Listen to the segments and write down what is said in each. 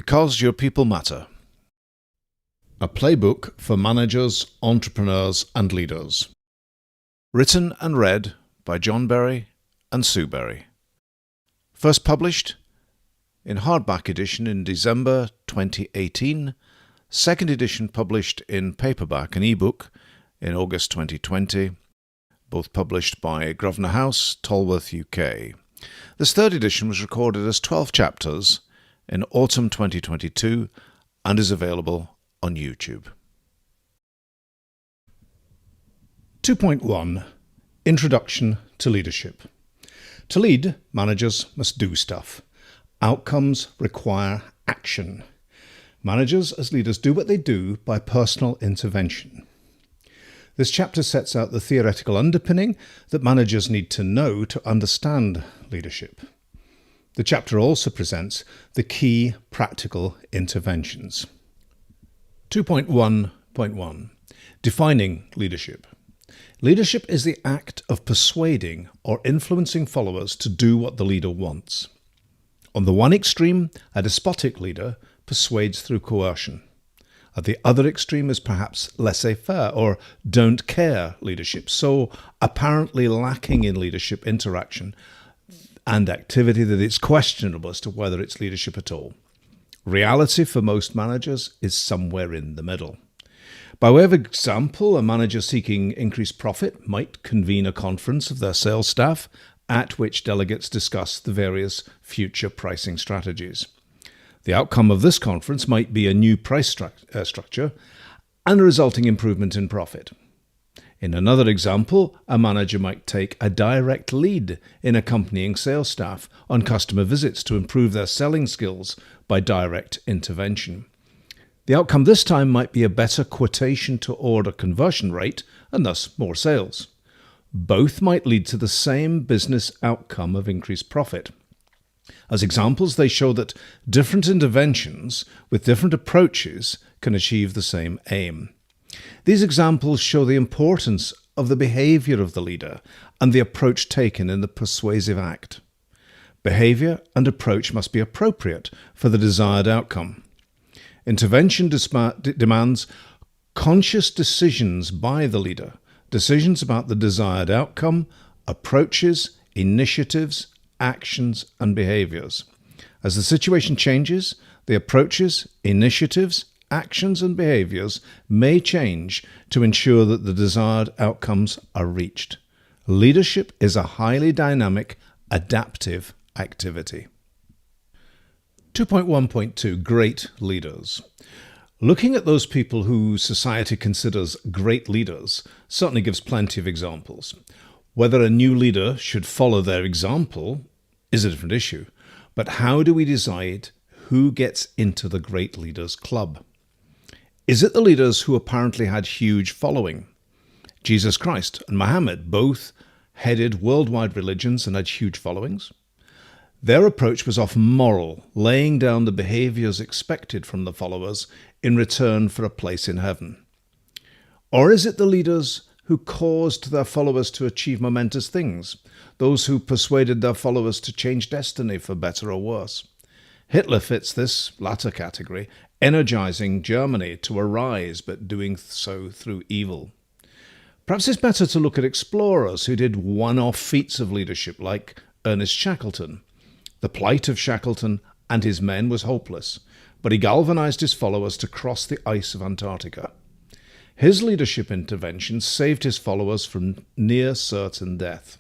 Because Your People Matter. A playbook for managers, entrepreneurs and leaders. Written and read by John Berry and Sue Berry. First published in hardback edition in December 2018. Second edition published in paperback and ebook in August 2020. Both published by Grosvenor House, Tolworth, UK. This third edition was recorded as 12 chapters in autumn 2022 and is available on YouTube. 2.1 Introduction to Leadership. To lead, managers must do stuff. Outcomes require action. Managers as leaders do what they do by personal intervention. This chapter sets out the theoretical underpinning that managers need to know to understand leadership. The chapter also presents the key practical interventions. 2.1.1 Defining leadership. Leadership is the act of persuading or influencing followers to do what the leader wants. On the one extreme, a despotic leader persuades through coercion. At the other extreme is perhaps laissez-faire or don't care leadership, so apparently lacking in leadership interaction and activity that it's questionable as to whether it's leadership at all. Reality for most managers is somewhere in the middle. By way of example, a manager seeking increased profit might convene a conference of their sales staff at which delegates discuss the various future pricing strategies. The outcome of this conference might be a new price structure and a resulting improvement in profit. In another example, a manager might take a direct lead in accompanying sales staff on customer visits to improve their selling skills by direct intervention. The outcome this time might be a better quotation to order conversion rate and thus more sales. Both might lead to the same business outcome of increased profit. As examples, they show that different interventions with different approaches can achieve the same aim. These examples show the importance of the behavior of the leader and the approach taken in the persuasive act. Behavior and approach must be appropriate for the desired outcome. Intervention demands conscious decisions by the leader, decisions about the desired outcome, approaches, initiatives, actions, and behaviors. As the situation changes, the approaches, initiatives, actions and behaviors may change to ensure that the desired outcomes are reached. Leadership is a highly dynamic, adaptive activity. 2.1.2 Great Leaders. Looking at those people who society considers great leaders certainly gives plenty of examples. Whether a new leader should follow their example is a different issue, but how do we decide who gets into the great leaders club? Is it the leaders who apparently had huge following? Jesus Christ and Muhammad both headed worldwide religions and had huge followings. Their approach was often moral, laying down the behaviors expected from the followers in return for a place in heaven. Or is it the leaders who caused their followers to achieve momentous things, those who persuaded their followers to change destiny for better or worse? Hitler fits this latter category, energizing Germany to arise, but doing so through evil. Perhaps it's better to look at explorers who did one-off feats of leadership, like Ernest Shackleton. The plight of Shackleton and his men was hopeless, but he galvanized his followers to cross the ice of Antarctica. His leadership intervention saved his followers from near certain death.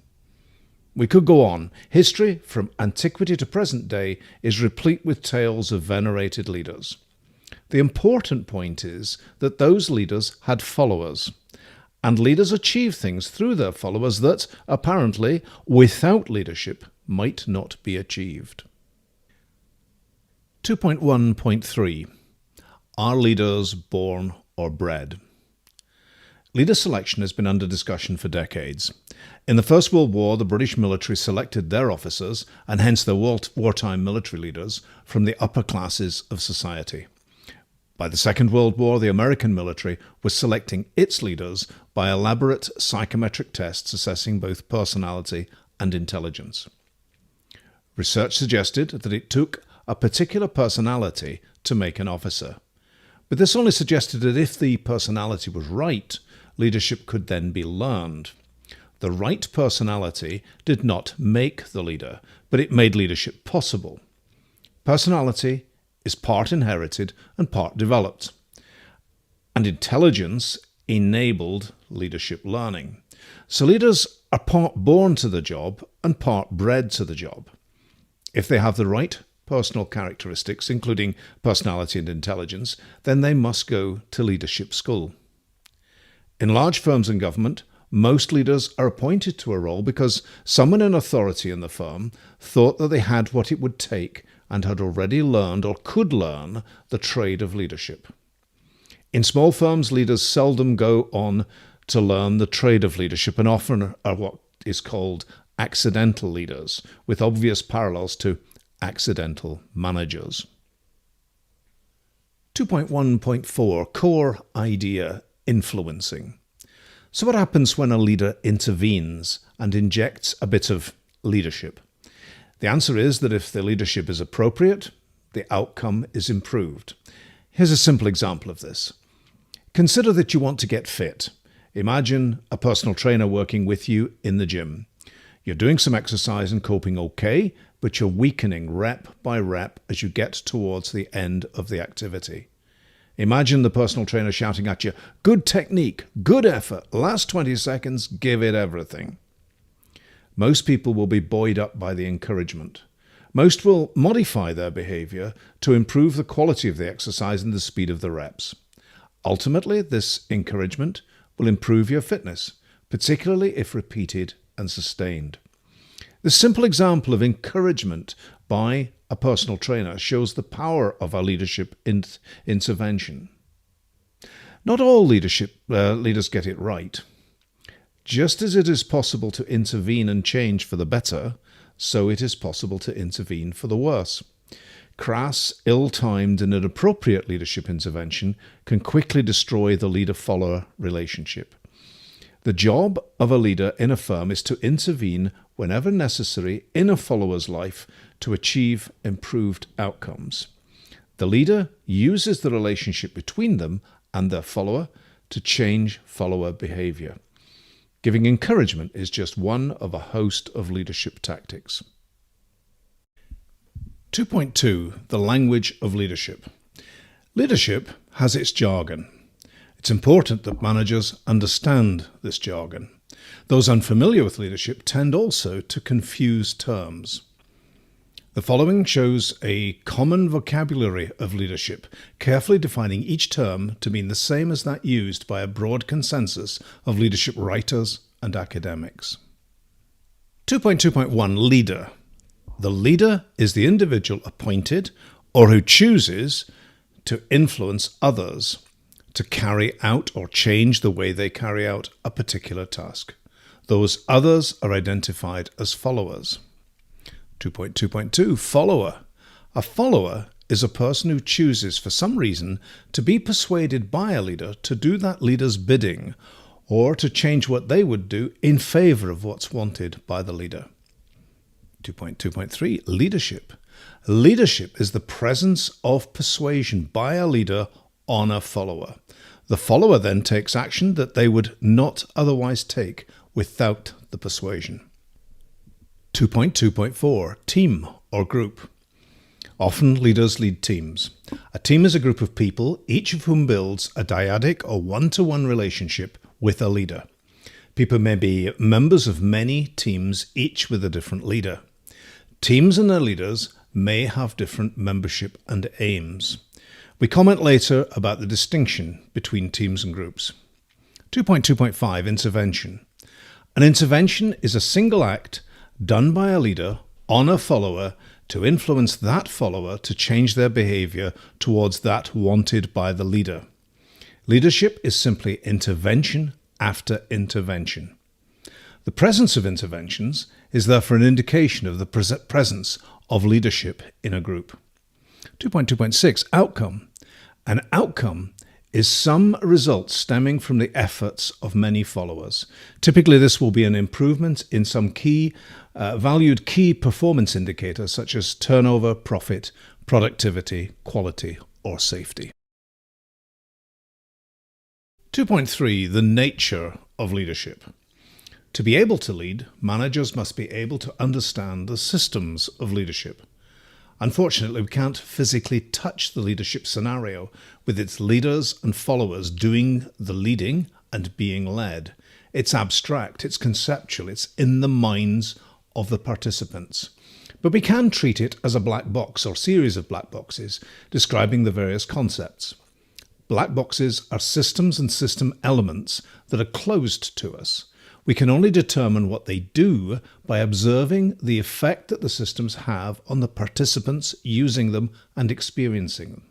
We could go on. History, from antiquity to present day, is replete with tales of venerated leaders. The important point is that those leaders had followers, and leaders achieve things through their followers that, apparently, without leadership, might not be achieved. 2.1.3 Are leaders born or bred? Leader selection has been under discussion for decades. In the First World War, the British military selected their officers, and hence their wartime military leaders, from the upper classes of society. By the Second World War, the American military was selecting its leaders by elaborate psychometric tests assessing both personality and intelligence. Research suggested that it took a particular personality to make an officer. But this only suggested that if the personality was right, leadership could then be learned. The right personality did not make the leader, but it made leadership possible. Personality is part inherited and part developed. And intelligence enabled leadership learning. So leaders are part born to the job and part bred to the job. If they have the right personal characteristics, including personality and intelligence, then they must go to leadership school. In large firms and government, most leaders are appointed to a role because someone in authority in the firm thought that they had what it would take and had already learned or could learn the trade of leadership. In small firms, leaders seldom go on to learn the trade of leadership and often are what is called accidental leaders, with obvious parallels to accidental managers. 2.1.4 Core Idea Influencing. So what happens when a leader intervenes and injects a bit of leadership? The answer is that if the leadership is appropriate, the outcome is improved. Here's a simple example of this. Consider that you want to get fit. Imagine a personal trainer working with you in the gym. You're doing some exercise and coping okay, but you're weakening rep by rep as you get towards the end of the activity. Imagine the personal trainer shouting at you, "Good technique, good effort, last 20 seconds, give it everything." Most people will be buoyed up by the encouragement. Most will modify their behavior to improve the quality of the exercise and the speed of the reps. Ultimately, this encouragement will improve your fitness, particularly if repeated and sustained. This simple example of encouragement by a personal trainer shows the power of our leadership intervention. Not all leaders get it right. Just as it is possible to intervene and change for the better, so it is possible to intervene for the worse. Crass, ill-timed and inappropriate leadership intervention can quickly destroy the leader-follower relationship. The job of a leader in a firm is to intervene whenever necessary in a follower's life to achieve improved outcomes. The leader uses the relationship between them and their follower to change follower behavior. Giving encouragement is just one of a host of leadership tactics. 2.2 The Language of Leadership. Leadership has its jargon. It's important that managers understand this jargon. Those unfamiliar with leadership tend also to confuse terms. The following shows a common vocabulary of leadership, carefully defining each term to mean the same as that used by a broad consensus of leadership writers and academics. 2.2.1 Leader. The leader is the individual appointed or who chooses to influence others to carry out or change the way they carry out a particular task. Those others are identified as followers. 2.2.2 Follower. A follower is a person who chooses for some reason to be persuaded by a leader to do that leader's bidding or to change what they would do in favor of what's wanted by the leader. 2.2.3 Leadership. Leadership is the presence of persuasion by a leader on a follower. The follower then takes action that they would not otherwise take without the persuasion. 2.2.4 Team or Group. Often leaders lead teams. A team is a group of people, each of whom builds a dyadic or one-to-one relationship with a leader. People may be members of many teams, each with a different leader. Teams and their leaders may have different membership and aims. We comment later about the distinction between teams and groups. 2.2.5 Intervention. An intervention is a single act done by a leader on a follower to influence that follower to change their behavior towards that wanted by the leader. Leadership is simply intervention after intervention. The presence of interventions is therefore an indication of the presence of leadership in a group. 2.2.6 Outcome. An outcome is some result stemming from the efforts of many followers. Typically, this will be an improvement in some valued key performance indicators such as turnover, profit, productivity, quality, or safety. 2.3. The nature of leadership. To be able to lead, managers must be able to understand the systems of leadership. Unfortunately, we can't physically touch the leadership scenario with its leaders and followers doing the leading and being led. It's abstract, it's conceptual, it's in the minds of the participants. But we can treat it as a black box or series of black boxes describing the various concepts. Black boxes are systems and system elements that are closed to us. We can only determine what they do by observing the effect that the systems have on the participants using them and experiencing them.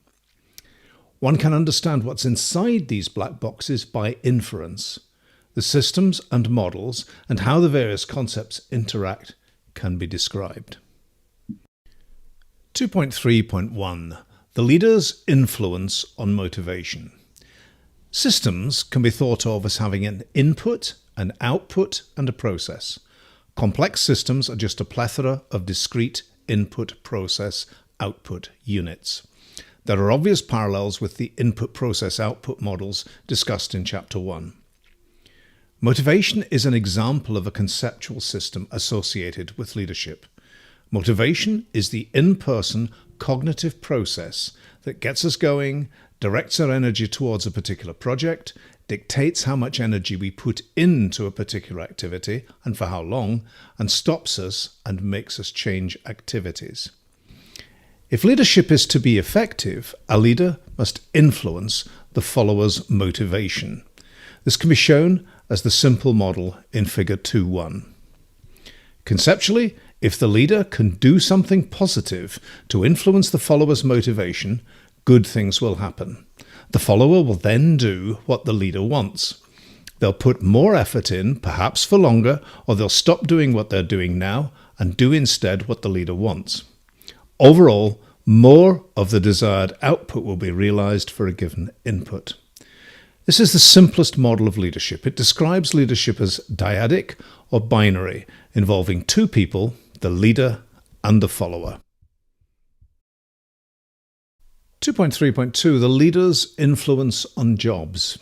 One can understand what's inside these black boxes by inference. The systems and models and how the various concepts interact can be described. 2.3.1. The leader's influence on motivation. Systems can be thought of as having an input, an output, and a process. Complex systems are just a plethora of discrete input, process, output units. There are obvious parallels with the input, process, output models discussed in Chapter 1. Motivation is an example of a conceptual system associated with leadership. Motivation is the in-person cognitive process that gets us going, directs our energy towards a particular project, dictates how much energy we put into a particular activity and for how long, and stops us and makes us change activities. If leadership is to be effective, a leader must influence the follower's motivation. This can be shown as the simple model in Figure 2.1. Conceptually, if the leader can do something positive to influence the follower's motivation, good things will happen. The follower will then do what the leader wants. They'll put more effort in, perhaps for longer, or they'll stop doing what they're doing now and do instead what the leader wants. Overall, more of the desired output will be realized for a given input. This is the simplest model of leadership. It describes leadership as dyadic or binary, involving two people, the leader and the follower. 2.3.2. The leader's influence on jobs.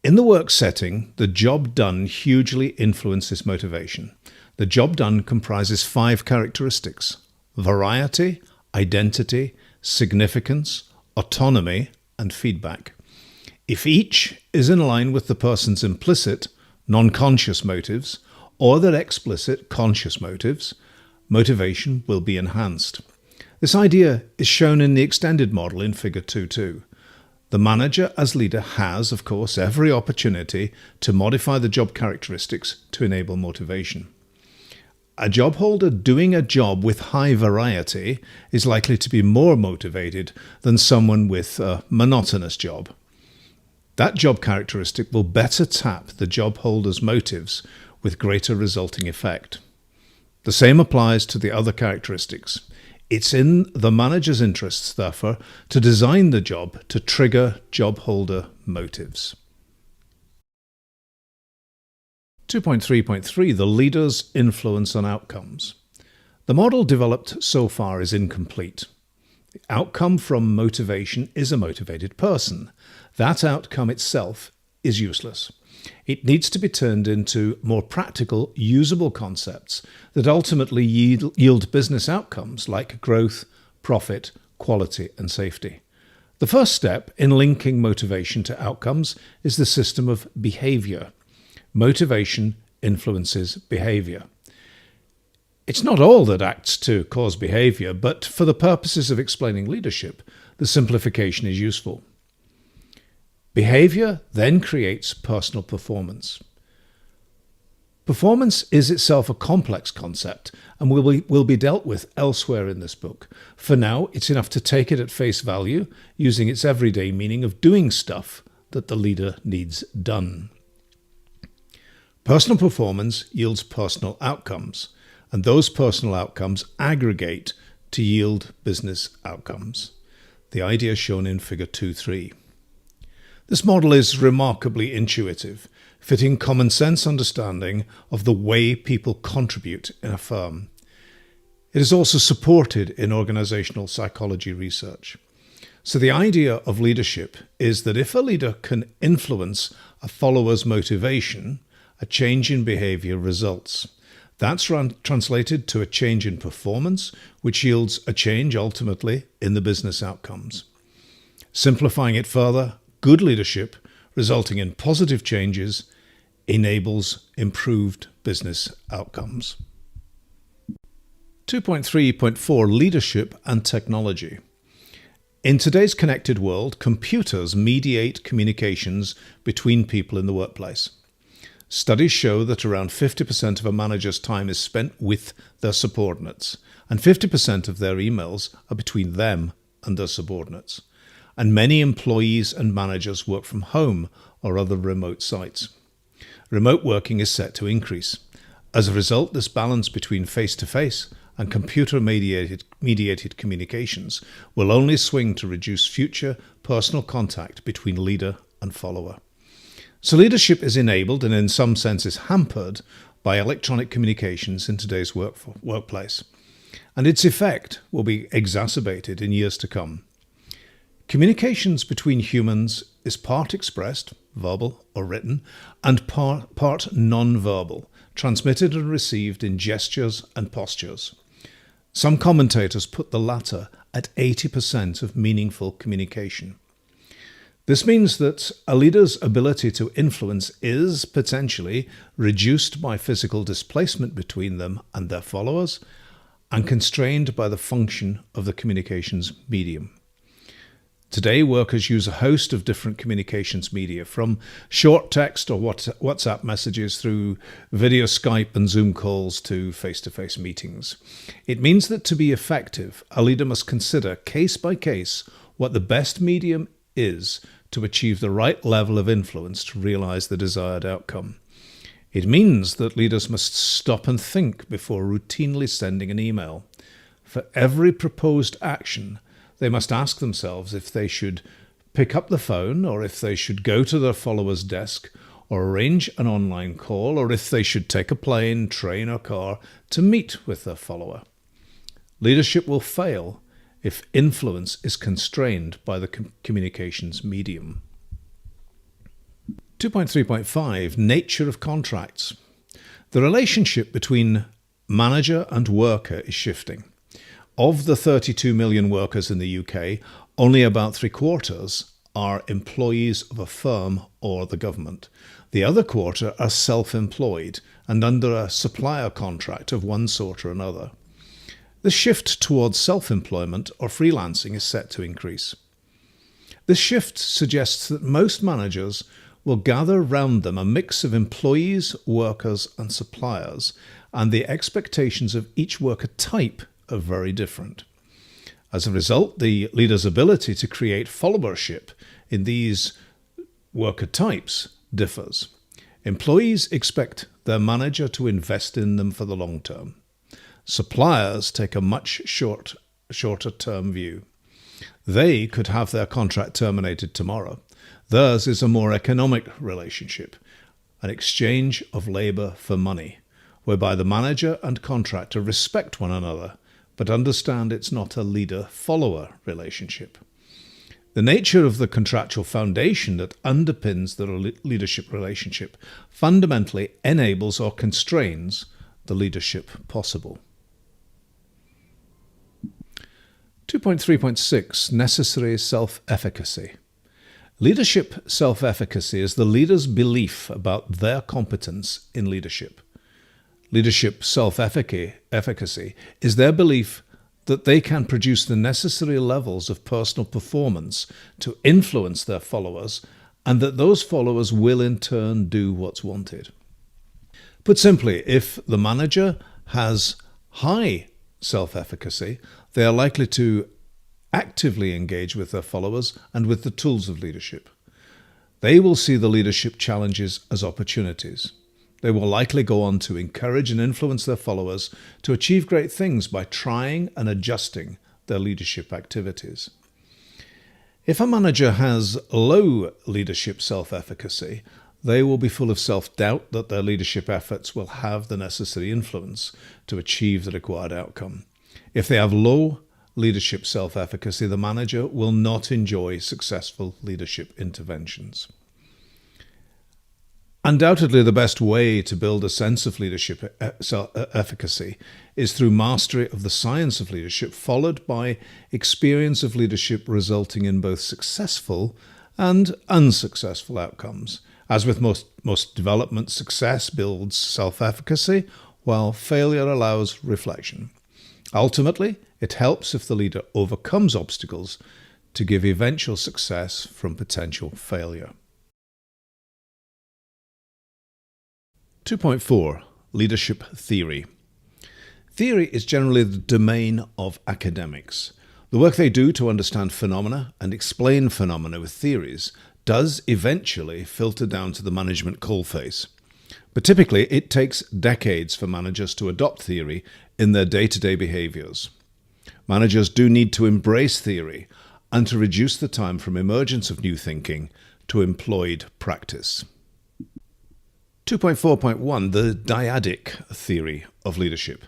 In the work setting, the job done hugely influences motivation. The job done comprises 5 characteristics: variety, identity, significance, autonomy, and feedback. If each is in line with the person's implicit, non-conscious motives or their explicit, conscious motives, motivation will be enhanced. This idea is shown in the extended model in Figure 2.2. The manager as leader has, of course, every opportunity to modify the job characteristics to enable motivation. A job holder doing a job with high variety is likely to be more motivated than someone with a monotonous job. That job characteristic will better tap the job holder's motives with greater resulting effect. The same applies to the other characteristics. It's in the manager's interests, therefore, to design the job to trigger job holder motives. 2.3.3. The leader's influence on outcomes. The model developed so far is incomplete. The outcome from motivation is a motivated person. That outcome itself is useless. It needs to be turned into more practical, usable concepts that ultimately yield business outcomes like growth, profit, quality, and safety. The first step in linking motivation to outcomes is the system of behavior. Motivation influences behavior. It's not all that acts to cause behavior, but for the purposes of explaining leadership, the simplification is useful. Behavior then creates personal performance. Performance is itself a complex concept and will be dealt with elsewhere in this book. For now, it's enough to take it at face value, using its everyday meaning of doing stuff that the leader needs done. Personal performance yields personal outcomes, and those personal outcomes aggregate to yield business outcomes. The idea shown in Figure 2.3. This model is remarkably intuitive, fitting common sense understanding of the way people contribute in a firm. It is also supported in organizational psychology research. So the idea of leadership is that if a leader can influence a follower's motivation, a change in behavior results. That's translated to a change in performance, which yields a change ultimately in the business outcomes. Simplifying it further, good leadership, resulting in positive changes, enables improved business outcomes. 2.3.4 Leadership and Technology. In today's connected world, computers mediate communications between people in the workplace. Studies show that around 50% of a manager's time is spent with their subordinates, and 50% of their emails are between them and their subordinates. And many employees and managers work from home or other remote sites. Remote working is set to increase. As a result, this balance between face-to-face and computer-mediated communications will only swing to reduce future personal contact between leader and follower. So leadership is enabled and in some senses hampered by electronic communications in today's workplace, and its effect will be exacerbated in years to come. Communications between humans is part expressed, verbal or written, and part non-verbal, transmitted and received in gestures and postures. Some commentators put the latter at 80% of meaningful communication. This means that a leader's ability to influence is potentially reduced by physical displacement between them and their followers, and constrained by the function of the communications medium. Today, workers use a host of different communications media, from short text or WhatsApp messages through video Skype and Zoom calls to face-to-face meetings. It means that to be effective, a leader must consider case by case what the best medium is to achieve the right level of influence to realize the desired outcome. It means that leaders must stop and think before routinely sending an email. For every proposed action, they must ask themselves if they should pick up the phone, or if they should go to their follower's desk or arrange an online call, or if they should take a plane, train or car to meet with their follower. Leadership will fail if influence is constrained by the communications medium. 2.3.5 Nature of contracts. The relationship between manager and worker is shifting. Of the 32 million workers in the UK, only about 3/4 are employees of a firm or the government. The other quarter are self-employed and under a supplier contract of one sort or another. The shift towards self-employment or freelancing is set to increase. This shift suggests that most managers will gather round them a mix of employees, workers and suppliers, and the expectations of each worker type are very different. As a result, the leader's ability to create followership in these worker types differs. Employees expect their manager to invest in them for the long term. Suppliers take a much shorter term view. They could have their contract terminated tomorrow. Theirs is a more economic relationship, an exchange of labour for money, whereby the manager and contractor respect one another, but understand it's not a leader-follower relationship. The nature of the contractual foundation that underpins the leadership relationship fundamentally enables or constrains the leadership possible. 2.3.6 Necessary self-efficacy. Leadership self-efficacy is the leader's belief about their competence in leadership. Leadership self-efficacy is their belief that they can produce the necessary levels of personal performance to influence their followers, and that those followers will in turn do what's wanted. Put simply, if the manager has high self-efficacy, they are likely to actively engage with their followers and with the tools of leadership. They will see the leadership challenges as opportunities. They will likely go on to encourage and influence their followers to achieve great things by trying and adjusting their leadership activities. If a manager has low leadership self-efficacy, they will be full of self-doubt that their leadership efforts will have the necessary influence to achieve the required outcome. If they have low leadership self-efficacy, the manager will not enjoy successful leadership interventions. Undoubtedly, the best way to build a sense of leadership efficacy is through mastery of the science of leadership, followed by experience of leadership resulting in both successful and unsuccessful outcomes. As with most development, success builds self-efficacy, while failure allows reflection. Ultimately, it helps if the leader overcomes obstacles to give eventual success from potential failure. 2.4. Leadership theory. Theory is generally the domain of academics. The work they do to understand phenomena and explain phenomena with theories does eventually filter down to the management coalface. But typically, it takes decades for managers to adopt theory in their day-to-day behaviors. Managers do need to embrace theory and to reduce the time from emergence of new thinking to employed practice. 2.4.1. The Dyadic theory of leadership.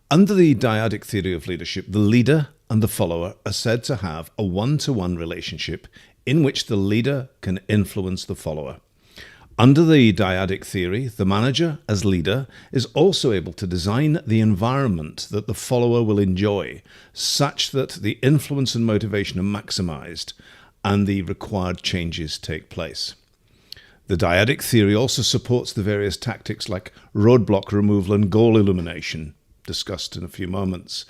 Under the Dyadic theory of leadership, the leader and the follower are said to have a one-to-one relationship in which the leader can influence the follower. Under the Dyadic theory, the manager, as leader, is also able to design the environment that the follower will enjoy, such that the influence and motivation are maximized and the required changes take place. The Dyadic theory also supports the various tactics like roadblock removal and goal illumination, discussed in a few moments.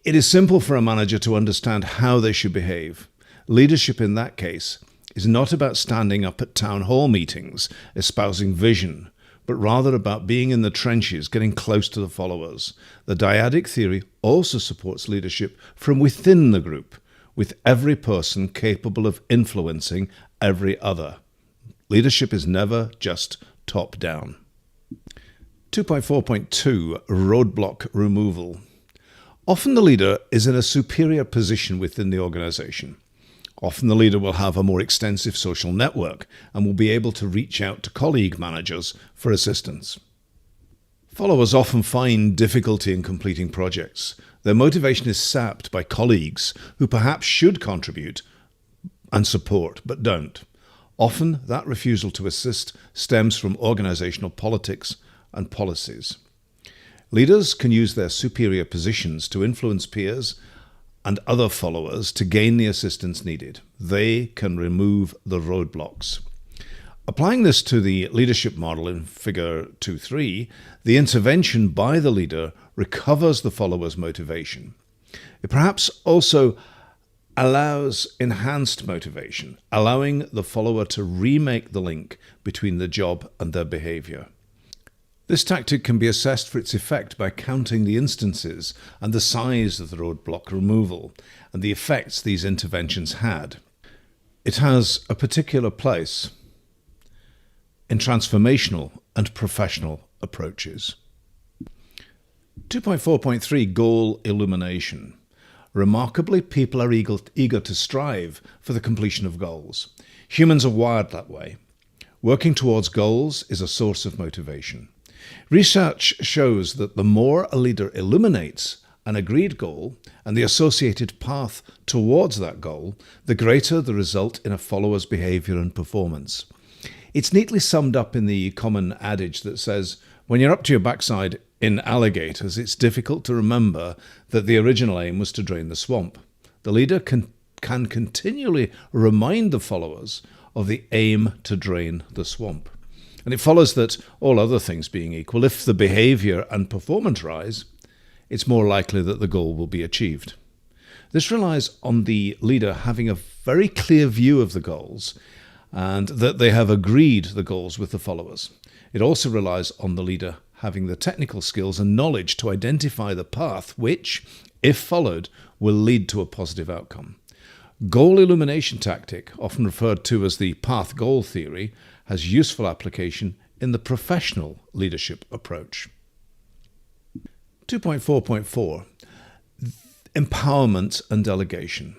It is simple for a manager to understand how they should behave. Leadership in that case is not about standing up at town hall meetings, espousing vision, but rather about being in the trenches, getting close to the followers. The Dyadic theory also supports leadership from within the group, with every person capable of influencing every other. Leadership is never just top-down. 2.4.2. Roadblock removal. Often the leader is in a superior position within the organization. Often the leader will have a more extensive social network and will be able to reach out to colleague managers for assistance. Followers often find difficulty in completing projects. Their motivation is sapped by colleagues who perhaps should contribute and support, but don't. Often that refusal to assist stems from organizational politics and policies. Leaders can use their superior positions to influence peers and other followers to gain the assistance needed. They can remove the roadblocks. Applying this to the leadership model in Figure 2.3, the intervention by the leader recovers the follower's motivation. It perhaps also allows enhanced motivation, allowing the follower to remake the link between the job and their behavior. This tactic can be assessed for its effect by counting the instances and the size of the roadblock removal and the effects these interventions had. It has a particular place in transformational and professional approaches. 2.4.3. Goal illumination. Remarkably, people are eager to strive for the completion of goals. Humans are wired that way. Working towards goals is a source of motivation. Research shows that the more a leader illuminates an agreed goal and the associated path towards that goal, the greater the result in a follower's behavior and performance. It's neatly summed up in the common adage that says, when you're up to your backside in alligators, it's difficult to remember that the original aim was to drain the swamp. The leader can continually remind the followers of the aim to drain the swamp. And it follows that, all other things being equal, if the behavior and performance rise, it's more likely that the goal will be achieved. This relies on the leader having a very clear view of the goals and that they have agreed the goals with the followers. It also relies on the leader having the technical skills and knowledge to identify the path which, if followed, will lead to a positive outcome. Goal illumination tactic, often referred to as the path goal theory, has useful application in the professional leadership approach. 2.4.4. Empowerment and delegation.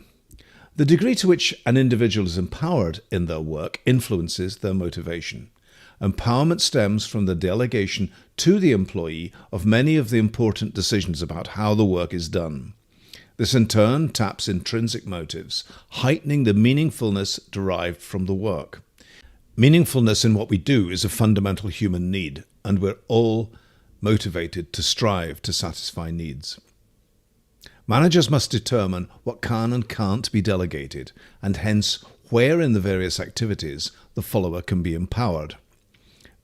The degree to which an individual is empowered in their work influences their motivation. Empowerment stems from the delegation to the employee of many of the important decisions about how the work is done. This in turn taps intrinsic motives, heightening the meaningfulness derived from the work. Meaningfulness in what we do is a fundamental human need, and we're all motivated to strive to satisfy needs. Managers must determine what can and can't be delegated, and hence where in the various activities the follower can be empowered.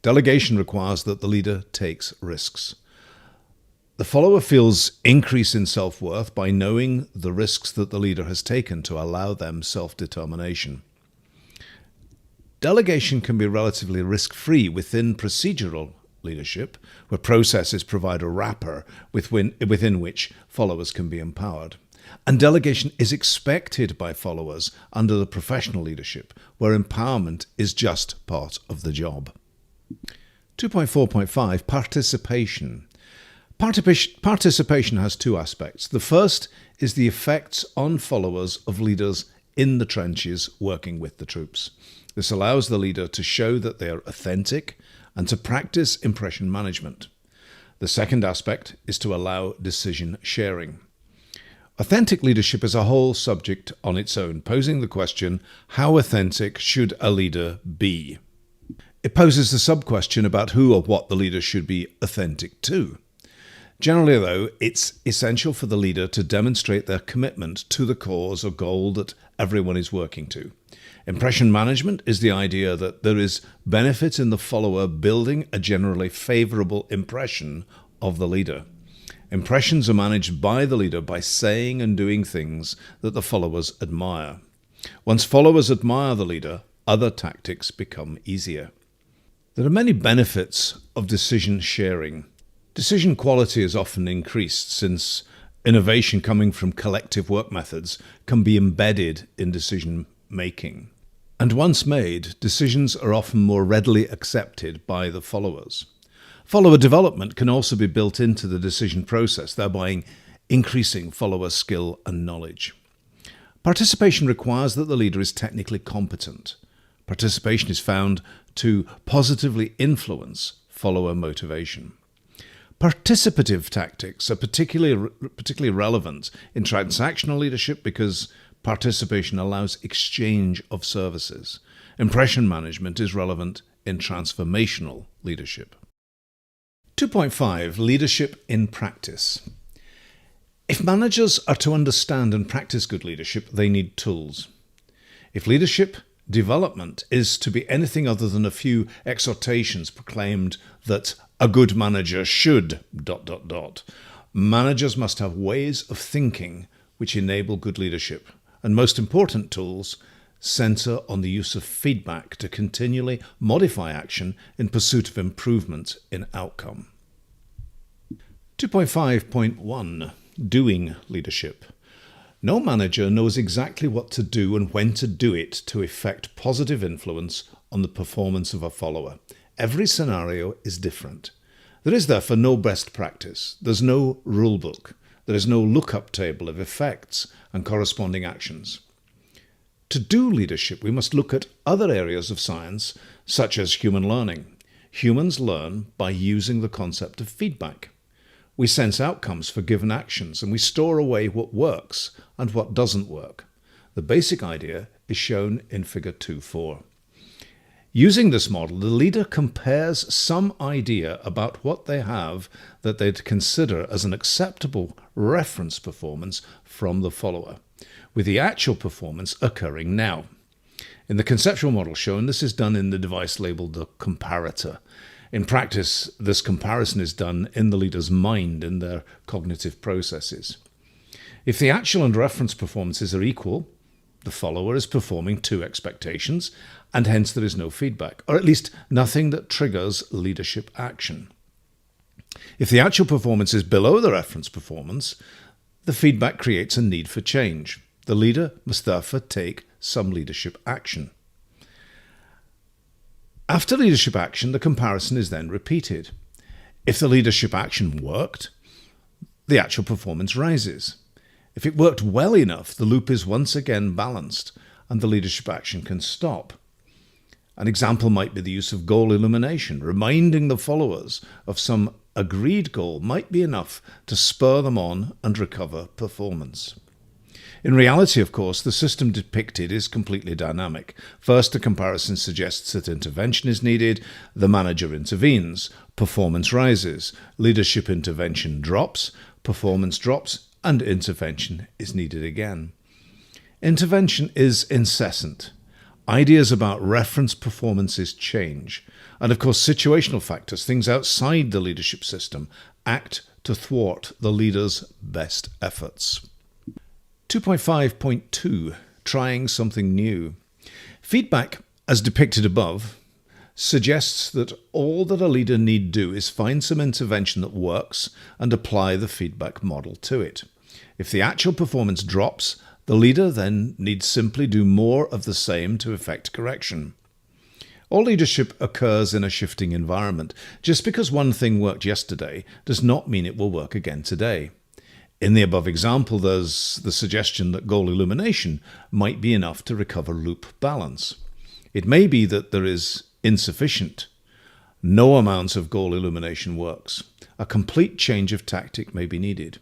Delegation requires that the leader takes risks. The follower feels increase in self-worth by knowing the risks that the leader has taken to allow them self-determination. Delegation can be relatively risk-free within procedural leadership, where processes provide a wrapper within which followers can be empowered. And delegation is expected by followers under the professional leadership, where empowerment is just part of the job. 2.4.5 Participation. Participation has two aspects. The first is the effects on followers of leaders in the trenches working with the troops. This allows the leader to show that they are authentic and to practice impression management. The second aspect is to allow decision sharing. Authentic leadership is a whole subject on its own, posing the question, how authentic should a leader be? It poses the sub-question about who or what the leader should be authentic to. Generally, though, it's essential for the leader to demonstrate their commitment to the cause or goal that everyone is working to. Impression management is the idea that there is benefit in the follower building a generally favorable impression of the leader. Impressions are managed by the leader by saying and doing things that the followers admire. Once followers admire the leader, other tactics become easier. There are many benefits of decision sharing. Decision quality is often increased since innovation coming from collective work methods can be embedded in decision making. And once made, decisions are often more readily accepted by the followers. Follower development can also be built into the decision process, thereby increasing follower skill and knowledge. Participation requires that the leader is technically competent. Participation is found to positively influence follower motivation. Participative tactics are particularly relevant in transactional leadership because participation allows exchange of services. Impression management is relevant in transformational leadership. 2.5 Leadership in Practice. If managers are to understand and practice good leadership, they need tools. If leadership development is to be anything other than a few exhortations proclaimed that a good manager should ... managers must have ways of thinking which enable good leadership, and most important tools center on the use of feedback to continually modify action in pursuit of improvement in outcome. 2.5.1 Doing leadership. No manager knows exactly what to do and when to do it to effect positive influence on the performance of a follower. Every scenario is different. There is therefore no best practice. There's no rule book. There is no lookup table of effects and corresponding actions. To do leadership, we must look at other areas of science, such as human learning. Humans learn by using the concept of feedback. We sense outcomes for given actions, and we store away what works and what doesn't work. The basic idea is shown in Figure 2.4. Using this model, the leader compares some idea about what they have that they'd consider as an acceptable reference performance from the follower, with the actual performance occurring now. In the conceptual model shown, this is done in the device labeled the comparator. In practice, this comparison is done in the leader's mind, in their cognitive processes. If the actual and reference performances are equal, the follower is performing to expectations, and hence there is no feedback, or at least nothing that triggers leadership action. If the actual performance is below the reference performance, the feedback creates a need for change. The leader must therefore take some leadership action. After leadership action, the comparison is then repeated. If the leadership action worked, the actual performance rises. If it worked well enough, the loop is once again balanced and the leadership action can stop. An example might be the use of goal illumination, reminding the followers of some agreed goal might be enough to spur them on and recover performance. In reality, of course, the system depicted is completely dynamic. First, a comparison suggests that intervention is needed, the manager intervenes, performance rises, leadership intervention drops, performance drops, and intervention is needed again. Intervention is incessant. Ideas about reference performances change. And of course, situational factors, things outside the leadership system, act to thwart the leader's best efforts. 2.5.2 Trying something new. Feedback, as depicted above, suggests that all that a leader need do is find some intervention that works and apply the feedback model to it. If the actual performance drops, the leader then needs simply do more of the same to effect correction. All leadership occurs in a shifting environment. Just because one thing worked yesterday does not mean it will work again today. In the above example, there's the suggestion that goal illumination might be enough to recover loop balance. It may be that there is insufficient. No amount of goal illumination works. A complete change of tactic may be needed.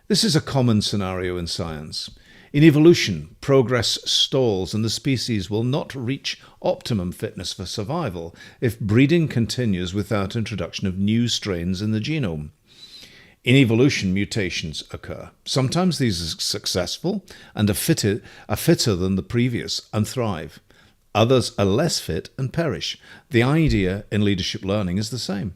This is a common scenario in science. In evolution, progress stalls and the species will not reach optimum fitness for survival if breeding continues without introduction of new strains in the genome. In evolution, mutations occur. Sometimes these are successful and are fitter than the previous and thrive. Others are less fit and perish. The idea in leadership learning is the same.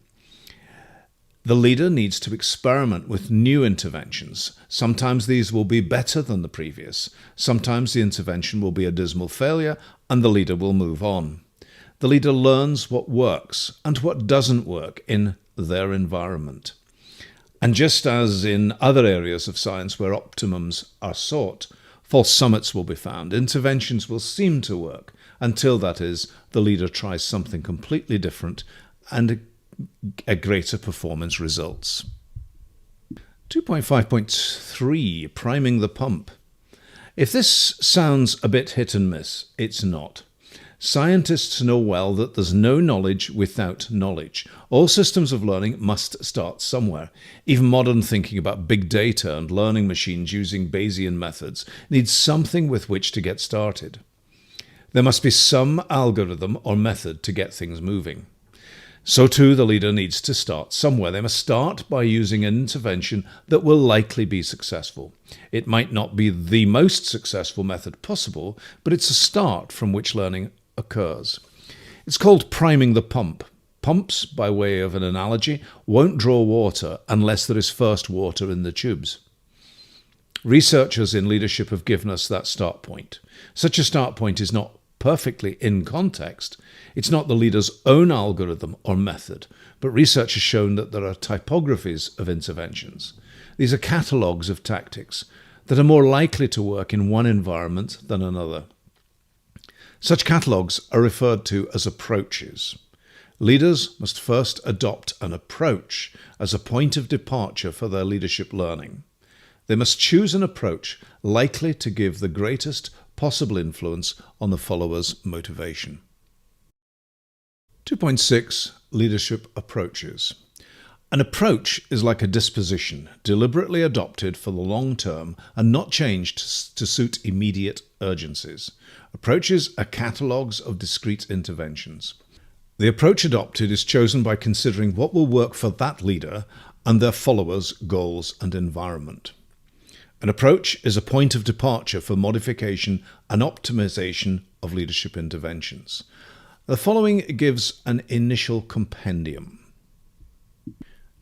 The leader needs to experiment with new interventions. Sometimes these will be better than the previous. Sometimes the intervention will be a dismal failure and the leader will move on. The leader learns what works and what doesn't work in their environment. And just as in other areas of science where optimums are sought, false summits will be found. Interventions will seem to work until, that is, the leader tries something completely different and a greater performance results. 2.5.3 Priming the pump. If this sounds a bit hit and miss, it's not. Scientists know well that there's no knowledge without knowledge. All systems of learning must start somewhere. Even modern thinking about big data and learning machines using Bayesian methods needs something with which to get started. There must be some algorithm or method to get things moving. So too, the leader needs to start somewhere. They must start by using an intervention that will likely be successful. It might not be the most successful method possible, but it's a start from which learning occurs. It's called priming the pump. Pumps, by way of an analogy, won't draw water unless there is first water in the tubes. Researchers in leadership have given us that start point. Such a start point is not perfectly in context. It's not the leader's own algorithm or method, but research has shown that there are typographies of interventions. These are catalogues of tactics that are more likely to work in one environment than another. Such catalogues are referred to as approaches. Leaders must first adopt an approach as a point of departure for their leadership learning. They must choose an approach likely to give the greatest possible influence on the follower's motivation. 2.6 Leadership Approaches. An approach is like a disposition, deliberately adopted for the long term and not changed to suit immediate urgencies. Approaches are catalogues of discrete interventions. The approach adopted is chosen by considering what will work for that leader and their followers' goals and environment. An approach is a point of departure for modification and optimization of leadership interventions. The following gives an initial compendium.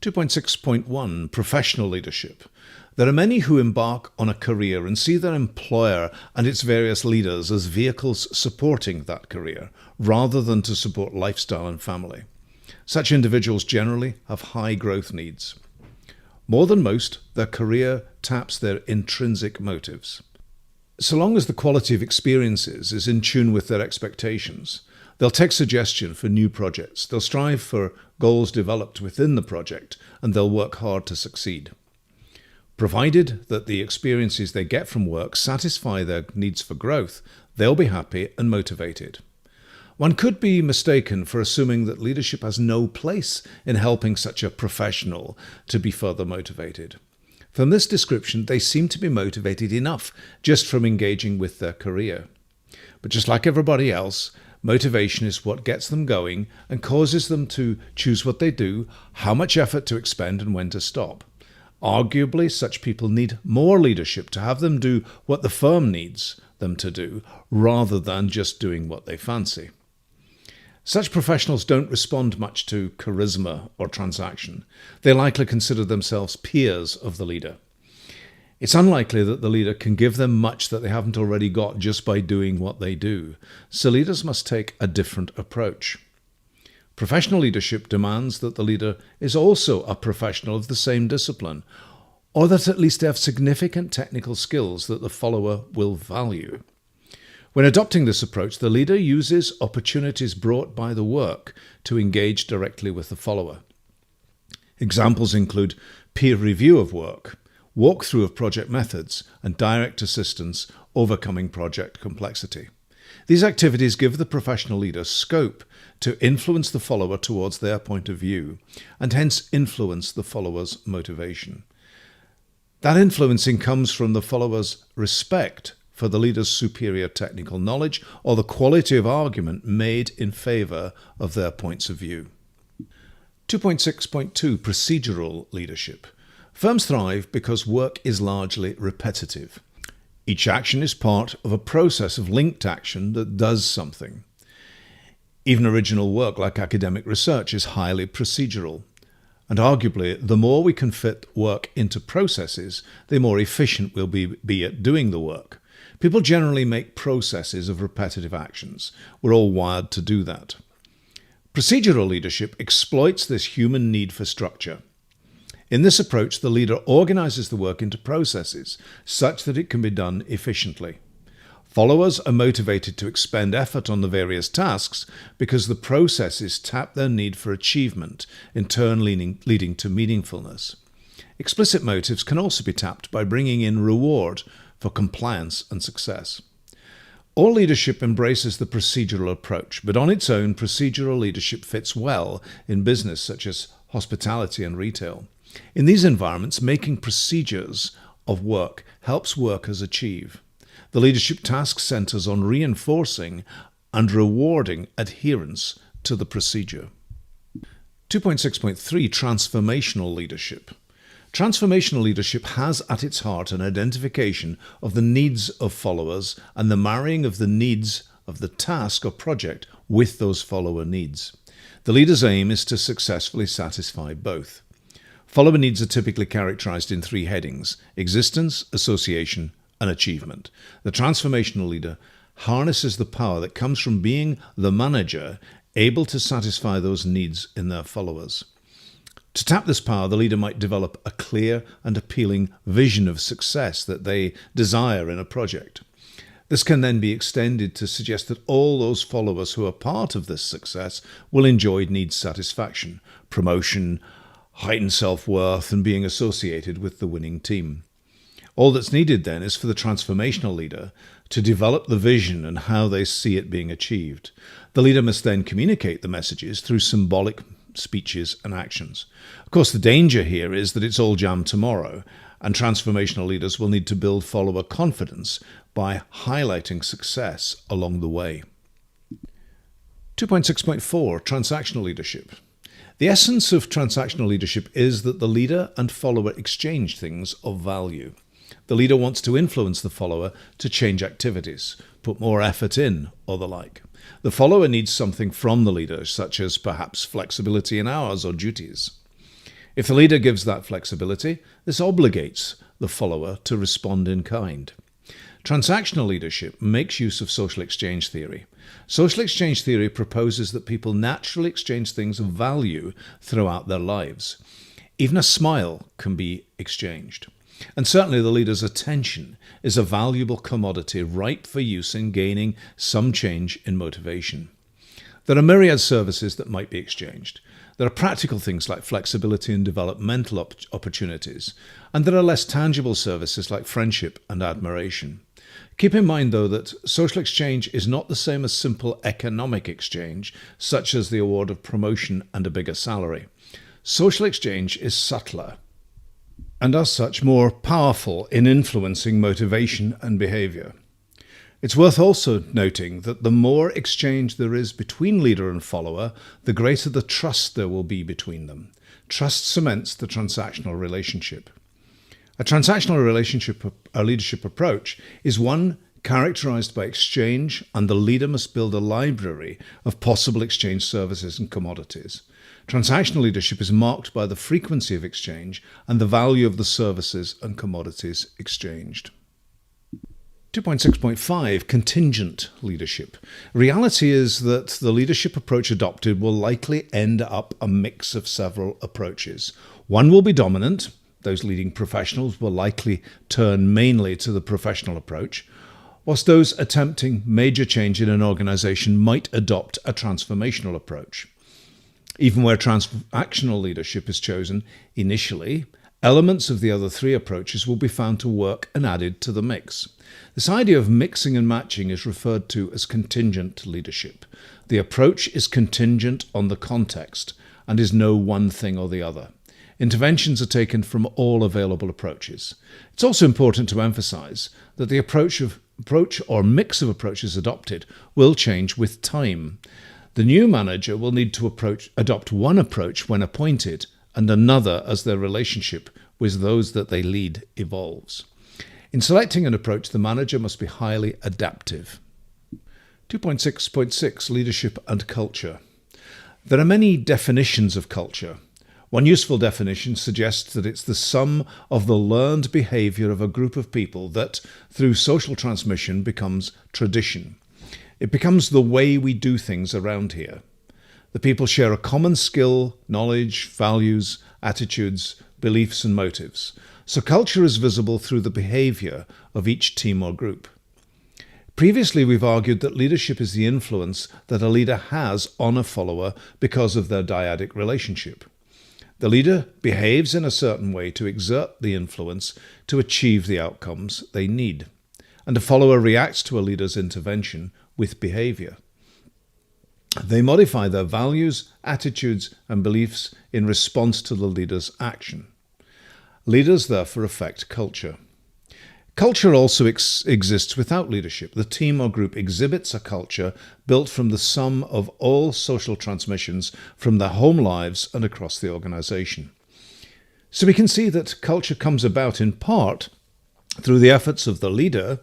2.6.1 Professional Leadership. There are many who embark on a career and see their employer and its various leaders as vehicles supporting that career, rather than to support lifestyle and family. Such individuals generally have high growth needs. More than most, their career taps their intrinsic motives. So long as the quality of experiences is in tune with their expectations, they'll take suggestion for new projects, they'll strive for goals developed within the project, and they'll work hard to succeed. Provided that the experiences they get from work satisfy their needs for growth, they'll be happy and motivated. One could be mistaken for assuming that leadership has no place in helping such a professional to be further motivated. From this description, they seem to be motivated enough just from engaging with their career. But just like everybody else, motivation is what gets them going and causes them to choose what they do, how much effort to expend, and when to stop. Arguably, such people need more leadership to have them do what the firm needs them to do, rather than just doing what they fancy. Such professionals don't respond much to charisma or transaction. They likely consider themselves peers of the leader. It's unlikely that the leader can give them much that they haven't already got just by doing what they do. So leaders must take a different approach. Professional leadership demands that the leader is also a professional of the same discipline, or that at least they have significant technical skills that the follower will value. When adopting this approach, the leader uses opportunities brought by the work to engage directly with the follower. Examples include peer review of work, walkthrough of project methods, and direct assistance overcoming project complexity. These activities give the professional leader scope to influence the follower towards their point of view, and hence influence the follower's motivation. That influencing comes from the follower's respect for the leader's superior technical knowledge or the quality of argument made in favour of their points of view. 2.6.2 Procedural Leadership. Firms thrive because work is largely repetitive. Each action is part of a process of linked action that does something. Even original work like academic research is highly procedural. And arguably, the more we can fit work into processes, the more efficient we'll be at doing the work. People generally make processes of repetitive actions. We're all wired to do that. Procedural leadership exploits this human need for structure. In this approach, the leader organizes the work into processes such that it can be done efficiently. Followers are motivated to expend effort on the various tasks because the processes tap their need for achievement, in turn leading to meaningfulness. Explicit motives can also be tapped by bringing in reward for compliance and success. All leadership embraces the procedural approach, but on its own, procedural leadership fits well in business such as hospitality and retail. In these environments, making procedures of work helps workers achieve. The leadership task centers on reinforcing and rewarding adherence to the procedure. 2.6.3 Transformational Leadership. Transformational leadership has at its heart an identification of the needs of followers and the marrying of the needs of the task or project with those follower needs. The leader's aim is to successfully satisfy both. Follower needs are typically characterized in three headings: existence, association, and achievement. The transformational leader harnesses the power that comes from being the manager, able to satisfy those needs in their followers. To tap this power, the leader might develop a clear and appealing vision of success that they desire in a project. This can then be extended to suggest that all those followers who are part of this success will enjoy needs satisfaction, promotion, heightened self-worth, and being associated with the winning team. All that's needed then is for the transformational leader to develop the vision and how they see it being achieved. The leader must then communicate the messages through symbolic speeches and actions. Of course, the danger here is that it's all jam tomorrow, and transformational leaders will need to build follower confidence by highlighting success along the way. 2.6.4 Transactional Leadership. The essence of transactional leadership is that the leader and follower exchange things of value. The leader wants to influence the follower to change activities, put more effort in, or the like. The follower needs something from the leader, such as perhaps flexibility in hours or duties. If the leader gives that flexibility, this obligates the follower to respond in kind. Transactional leadership makes use of social exchange theory. Social exchange theory proposes that people naturally exchange things of value throughout their lives. Even a smile can be exchanged. And certainly the leader's attention is a valuable commodity ripe for use in gaining some change in motivation. There are myriad services that might be exchanged. There are practical things like flexibility and developmental opportunities, and there are less tangible services like friendship and admiration. Keep in mind, though, that social exchange is not the same as simple economic exchange, such as the award of promotion and a bigger salary. Social exchange is subtler, and as such more powerful in influencing motivation and behaviour. It's worth also noting that the more exchange there is between leader and follower, the greater the trust there will be between them. Trust cements the transactional relationship. A transactional leadership approach is one characterized by exchange, and the leader must build a library of possible exchange services and commodities. Transactional leadership is marked by the frequency of exchange and the value of the services and commodities exchanged. 2.6.5 Contingent leadership. Reality is that the leadership approach adopted will likely end up a mix of several approaches. One will be dominant. Those leading professionals will likely turn mainly to the professional approach, whilst those attempting major change in an organization might adopt a transformational approach. Even where transactional leadership is chosen initially, elements of the other three approaches will be found to work and added to the mix. This idea of mixing and matching is referred to as contingent leadership. The approach is contingent on the context and is no one thing or the other. Interventions are taken from all available approaches. It's also important to emphasize that the approach or mix of approaches adopted will change with time. The new manager will need to adopt one approach when appointed and another as their relationship with those that they lead evolves. In selecting an approach, the manager must be highly adaptive. 2.6.6 Leadership and Culture. There are many definitions of culture. One useful definition suggests that it's the sum of the learned behavior of a group of people that, through social transmission, becomes tradition. It becomes the way we do things around here. The people share a common skill, knowledge, values, attitudes, beliefs, and motives. So culture is visible through the behavior of each team or group. Previously, we've argued that leadership is the influence that a leader has on a follower because of their dyadic relationship. The leader behaves in a certain way to exert the influence to achieve the outcomes they need, and a follower reacts to a leader's intervention with behavior. They modify their values, attitudes, and beliefs in response to the leader's action. Leaders therefore affect culture. Culture also exists without leadership. The team or group exhibits a culture built from the sum of all social transmissions from their home lives and across the organization. So we can see that culture comes about in part through the efforts of the leader,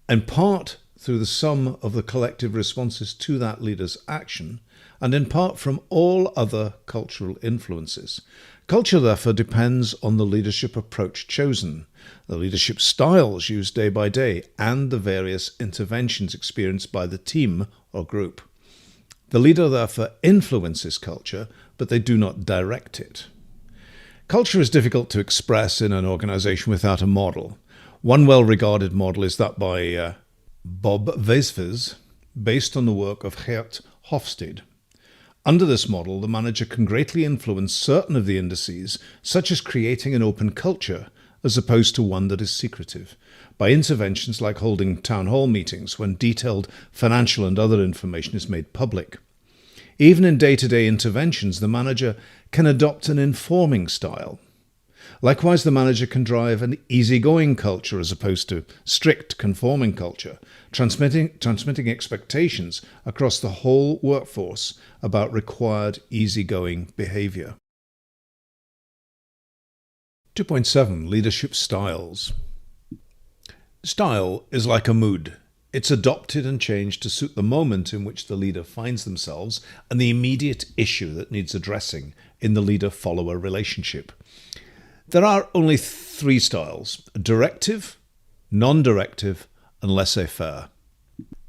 in part through the sum of the collective responses to that leader's action, and in part from all other cultural influences. Culture, therefore, depends on the leadership approach chosen, the leadership styles used day by day, and the various interventions experienced by the team or group. The leader, therefore, influences culture, but they do not direct it. Culture is difficult to express in an organization without a model. One well-regarded model is that by Bob Weisfels, based on the work of Geert Hofstede. Under this model, the manager can greatly influence certain of the indices, such as creating an open culture, as opposed to one that is secretive, by interventions like holding town hall meetings when detailed financial and other information is made public. Even in day-to-day interventions, the manager can adopt an informing style. Likewise, the manager can drive an easygoing culture as opposed to strict conforming culture, transmitting expectations across the whole workforce about required easygoing behavior. 2.7 Leadership Styles. Style is like a mood. It's adopted and changed to suit the moment in which the leader finds themselves and the immediate issue that needs addressing in the leader-follower relationship. There are only three styles: directive, non-directive, and laissez-faire.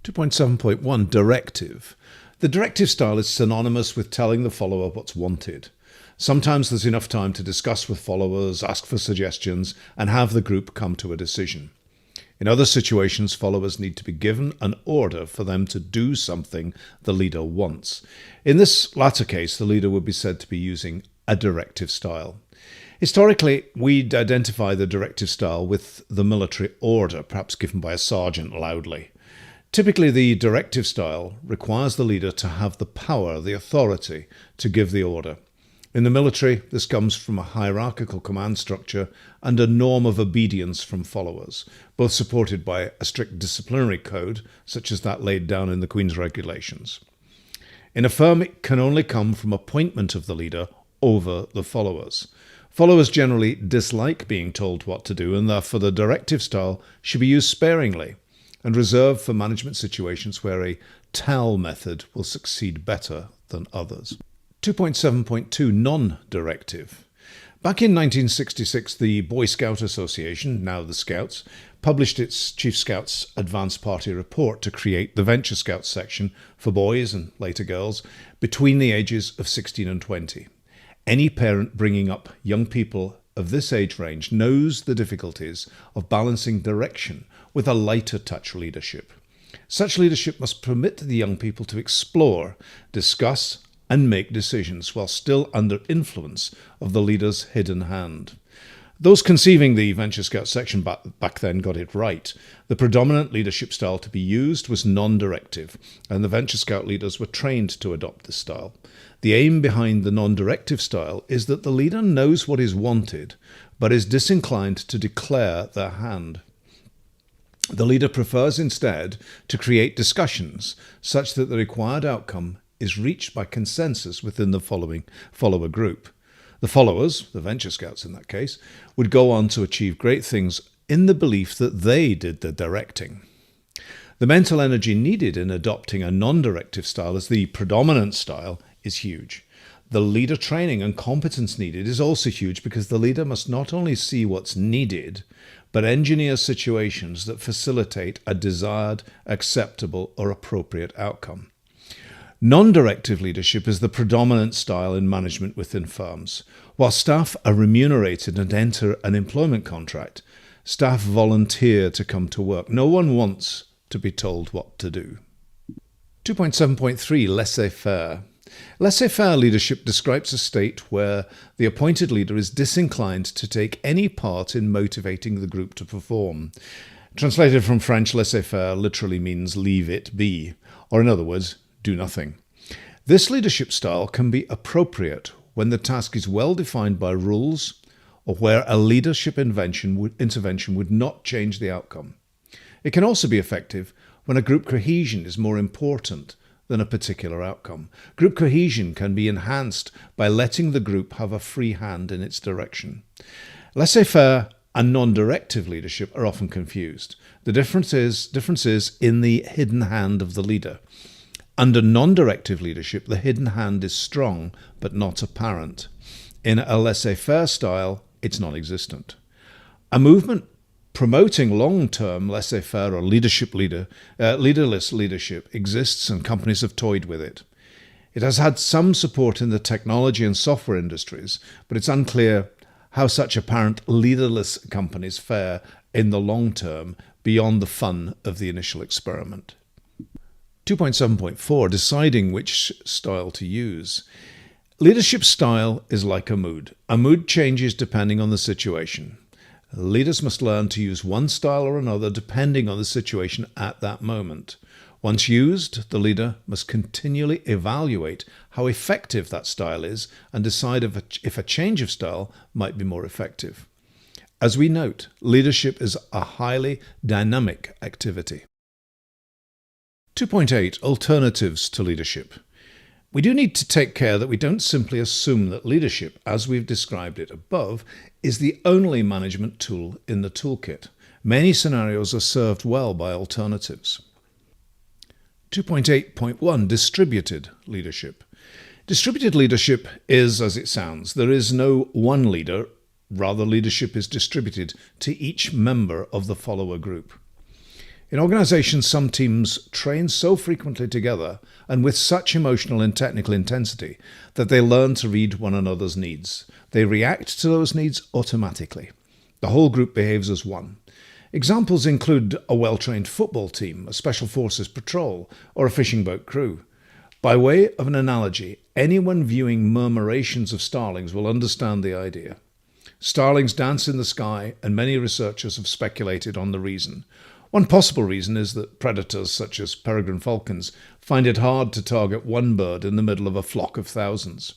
2.7.1 Directive. The directive style is synonymous with telling the follower what's wanted. Sometimes there's enough time to discuss with followers, ask for suggestions, and have the group come to a decision. In other situations, followers need to be given an order for them to do something the leader wants. In this latter case, the leader would be said to be using a directive style. Historically, we'd identify the directive style with the military order, perhaps given by a sergeant loudly. Typically, the directive style requires the leader to have the power, the authority to give the order. In the military, this comes from a hierarchical command structure and a norm of obedience from followers, both supported by a strict disciplinary code, such as that laid down in the Queen's Regulations. In a firm, it can only come from appointment of the leader over the followers. Followers generally dislike being told what to do, and therefore the directive style should be used sparingly and reserved for management situations where a tell method will succeed better than others. 2.7.2 Non-Directive. Back in 1966, the Boy Scout Association, now the Scouts, published its Chief Scouts Advance Party Report to create the Venture Scouts section for boys and later girls between the ages of 16 and 20. Any parent bringing up young people of this age range knows the difficulties of balancing direction with a lighter touch leadership. Such leadership must permit the young people to explore, discuss, and make decisions while still under influence of the leader's hidden hand. Those conceiving the Venture Scout section back then got it right. The predominant leadership style to be used was non-directive, and the Venture Scout leaders were trained to adopt this style. The aim behind the non-directive style is that the leader knows what is wanted, but is disinclined to declare their hand. The leader prefers instead to create discussions such that the required outcome is reached by consensus within the follower group. The followers, the Venture Scouts in that case, would go on to achieve great things in the belief that they did the directing. The mental energy needed in adopting a non-directive style as the predominant style is huge. The leader training and competence needed is also huge because the leader must not only see what's needed, but engineer situations that facilitate a desired, acceptable, or appropriate outcome. Non-directive leadership is the predominant style in management within firms. While staff are remunerated and enter an employment contract, staff volunteer to come to work. No one wants to be told what to do. 2.7.3 Laissez-faire. Laissez-faire leadership describes a state where the appointed leader is disinclined to take any part in motivating the group to perform. Translated from French, laissez-faire literally means leave it be, or in other words, do nothing. This leadership style can be appropriate when the task is well defined by rules or where a leadership intervention would not change the outcome. It can also be effective when a group cohesion is more important than a particular outcome. Group cohesion can be enhanced by letting the group have a free hand in its direction. Laissez-faire and non-directive leadership are often confused. The difference is in the hidden hand of the leader. Under non-directive leadership, the hidden hand is strong but not apparent. In a laissez-faire style, it's non-existent. A movement promoting long-term laissez-faire or leaderless leadership exists, and companies have toyed with it. It has had some support in the technology and software industries, but it's unclear how such apparent leaderless companies fare in the long term beyond the fun of the initial experiment. 2.7.4 Deciding which style to use. Leadership style is like a mood. A mood changes depending on the situation. Leaders must learn to use one style or another depending on the situation at that moment. Once used, the leader must continually evaluate how effective that style is and decide if a change of style might be more effective. As we note, leadership is a highly dynamic activity. 2.8 Alternatives to leadership. We do need to take care that we don't simply assume that leadership, as we've described it above, is the only management tool in the toolkit. Many scenarios are served well by alternatives. 2.8.1 Distributed leadership. Distributed leadership is as it sounds. There is no one leader, rather leadership is distributed to each member of the follower group. In organizations, some teams train so frequently together and with such emotional and technical intensity that they learn to read one another's needs. They react to those needs automatically. The whole group behaves as one. Examples include a well-trained football team, a special forces patrol, or a fishing boat crew. By way of an analogy, anyone viewing murmurations of starlings will understand the idea. Starlings dance in the sky, and many researchers have speculated on the reason. One possible reason is that predators such as peregrine falcons find it hard to target one bird in the middle of a flock of thousands.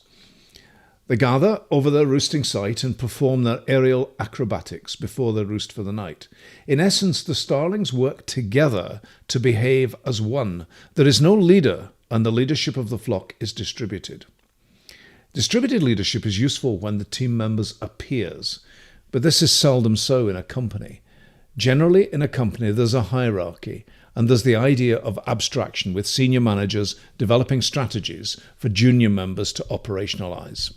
They gather over their roosting site and perform their aerial acrobatics before they roost for the night. In essence, the starlings work together to behave as one. There is no leader, and the leadership of the flock is distributed. Distributed leadership is useful when the team members are peers, but this is seldom so in a company. Generally, in a company, there's a hierarchy, and there's the idea of abstraction, with senior managers developing strategies for junior members to operationalize.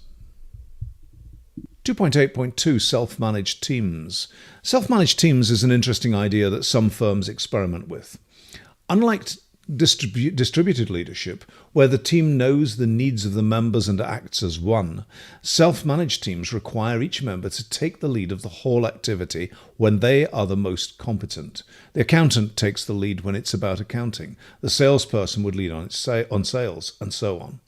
2.8.2 Self-managed teams. Self-managed teams is an interesting idea that some firms experiment with. Unlike distributed leadership, where the team knows the needs of the members and acts as one, self-managed teams require each member to take the lead of the whole activity when they are the most competent. The accountant takes the lead when it's about accounting. The salesperson would lead on sales, and so on.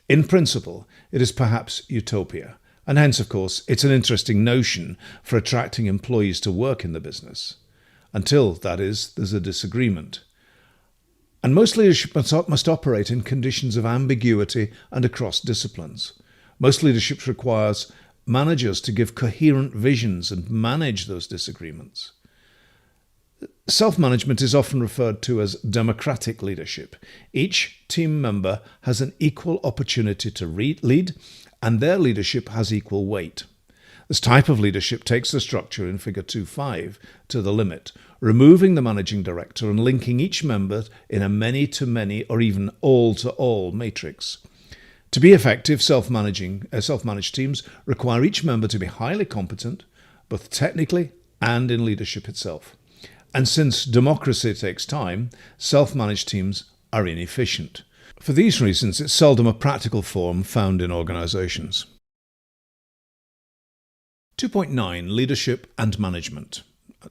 In principle, it is perhaps utopia. And hence, of course, it's an interesting notion for attracting employees to work in the business. Until, that is, there's a disagreement. And most leadership must operate in conditions of ambiguity and across disciplines. Most leadership requires managers to give coherent visions and manage those disagreements. Self-management is often referred to as democratic leadership. Each team member has an equal opportunity to lead, and their leadership has equal weight. This type of leadership takes the structure in Figure 2.5 to the limit, removing the managing director and linking each member in a many-to-many or even all-to-all matrix. To be effective, self-managed teams require each member to be highly competent, both technically and in leadership itself. And since democracy takes time, self-managed teams are inefficient. For these reasons, it's seldom a practical form found in organizations. 2.9 Leadership and Management.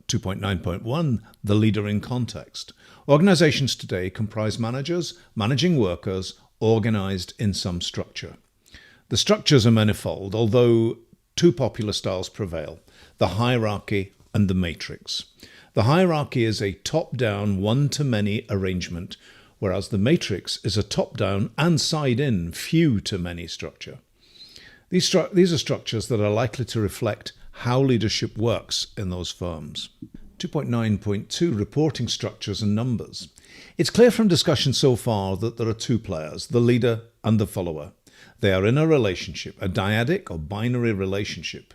2.9.1 The Leader in Context. Organizations today comprise managers, managing workers, organized in some structure. The structures are manifold, although two popular styles prevail: the hierarchy and the matrix. The hierarchy is a top-down, one-to-many arrangement, whereas the matrix is a top-down and side-in, few-to-many structure. These are structures that are likely to reflect how leadership works in those firms. 2.9.2 Reporting Structures and Numbers. It's clear from discussion so far that there are two players, the leader and the follower. They are in a relationship, a dyadic or binary relationship.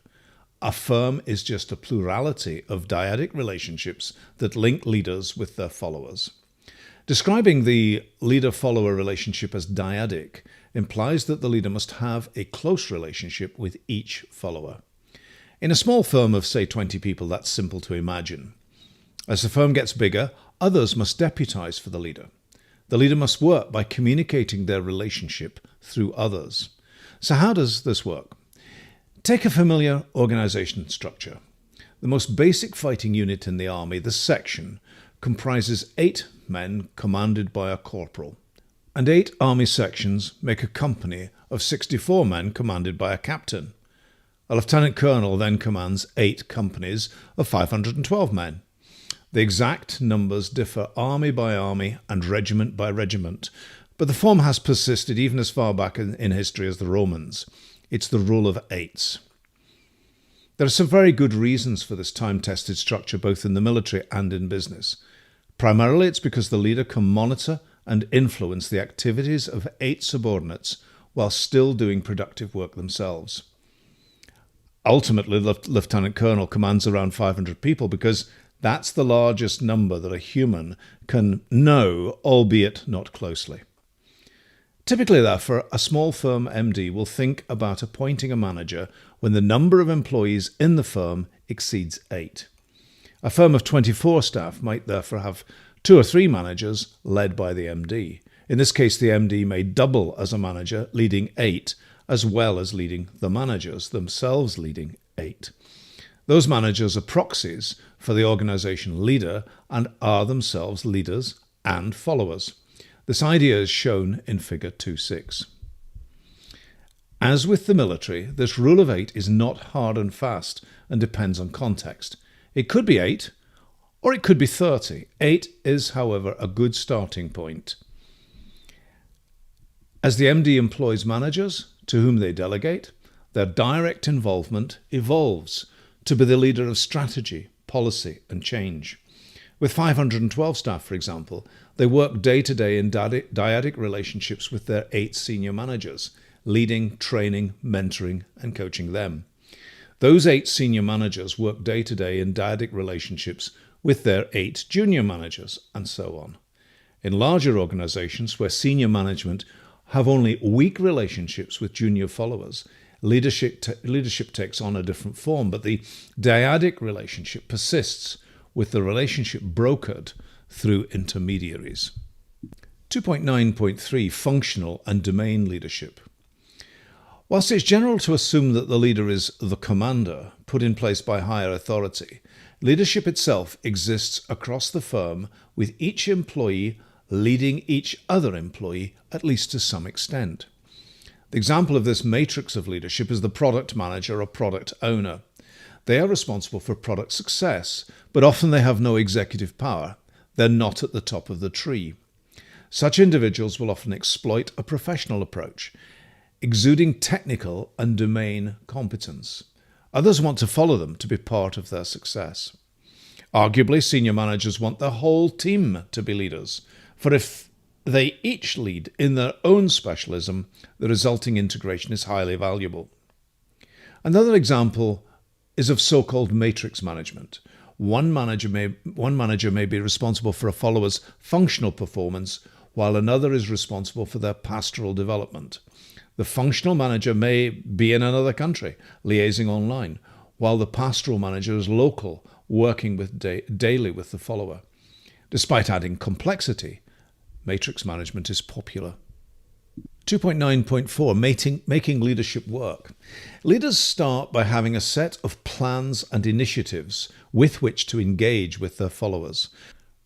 A firm is just a plurality of dyadic relationships that link leaders with their followers. Describing the leader-follower relationship as dyadic implies that the leader must have a close relationship with each follower. In a small firm of, say, 20 people, that's simple to imagine. As the firm gets bigger, others must deputize for the leader. The leader must work by communicating their relationship through others. So how does this work? Take a familiar organization structure. The most basic fighting unit in the army, the section, comprises 8 men commanded by a corporal, and 8 army sections make a company of 64 men commanded by a captain. A lieutenant colonel then commands 8 companies of 512 men. The exact numbers differ army by army and regiment by regiment, but the form has persisted even as far back in history as the Romans. It's the rule of 8s. There are some very good reasons for this time-tested structure, both in the military and in business. Primarily, it's because the leader can monitor and influence the activities of 8 subordinates while still doing productive work themselves. Ultimately, the lieutenant colonel commands around 500 people because that's the largest number that a human can know, albeit not closely. Typically, therefore, a small firm MD will think about appointing a manager when the number of employees in the firm exceeds 8. A firm of 24 staff might therefore have 2 or 3 managers led by the MD. In this case, the MD may double as a manager, leading 8, as well as leading the managers, themselves leading 8. Those managers are proxies for the organization leader and are themselves leaders and followers. This idea is shown in Figure 2.6. As with the military, this rule of 8 is not hard and fast and depends on context. It could be 8 or it could be 30. 8 is, however, a good starting point. As the MD employs managers to whom they delegate, their direct involvement evolves to be the leader of strategy, policy and change. With 512 staff, for example, they work day-to-day in dyadic relationships with their 8 senior managers, leading, training, mentoring and coaching them. Those 8 senior managers work day-to-day in dyadic relationships with their 8 junior managers, and so on. In larger organizations where senior management have only weak relationships with junior followers, leadership takes on a different form, but the dyadic relationship persists with the relationship brokered through intermediaries. 2.9.3 Functional and Domain Leadership. Whilst it's general to assume that the leader is the commander put in place by higher authority, leadership itself exists across the firm with each employee leading each other employee, at least to some extent. The example of this matrix of leadership is the product manager or product owner. They are responsible for product success, but often they have no executive power. They're not at the top of the tree. Such individuals will often exploit a professional approach, exuding technical and domain competence. Others want to follow them to be part of their success. Arguably, senior managers want their whole team to be leaders, for if they each lead in their own specialism, the resulting integration is highly valuable. Another example is of so-called matrix management. One manager may be responsible for a follower's functional performance, while another is responsible for their pastoral development. The functional manager may be in another country, liaising online, while the pastoral manager is local, working daily with the follower. Despite adding complexity, matrix management is popular. 2.9.4 Making leadership work. Leaders start by having a set of plans and initiatives with which to engage with their followers.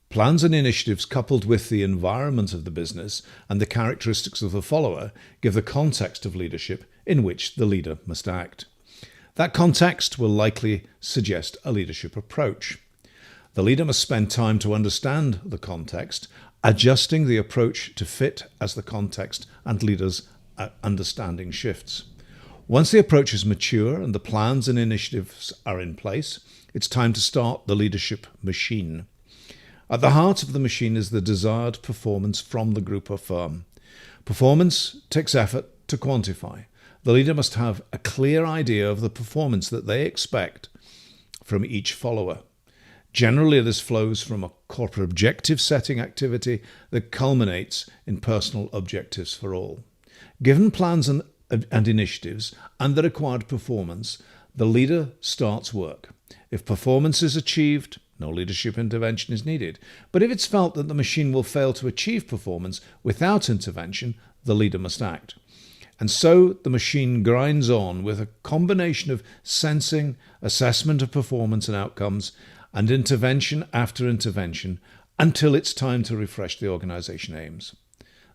Plans and initiatives coupled with the environment of the business and the characteristics of the follower give the context of leadership in which the leader must act. That context will likely suggest a leadership approach. The leader must spend time to understand the context, adjusting the approach to fit as the context and leaders' understanding shifts. Once the approach is mature and the plans and initiatives are in place, it's time to start the leadership machine. At the heart of the machine is the desired performance from the group or firm. Performance takes effort to quantify. The leader must have a clear idea of the performance that they expect from each follower. Generally, this flows from a corporate objective setting activity that culminates in personal objectives for all. Given plans and initiatives and the required performance, the leader starts work. If performance is achieved, no leadership intervention is needed. But if it's felt that the machine will fail to achieve performance without intervention, the leader must act. And so the machine grinds on with a combination of sensing, assessment of performance and outcomes, and intervention after intervention until it's time to refresh the organization aims.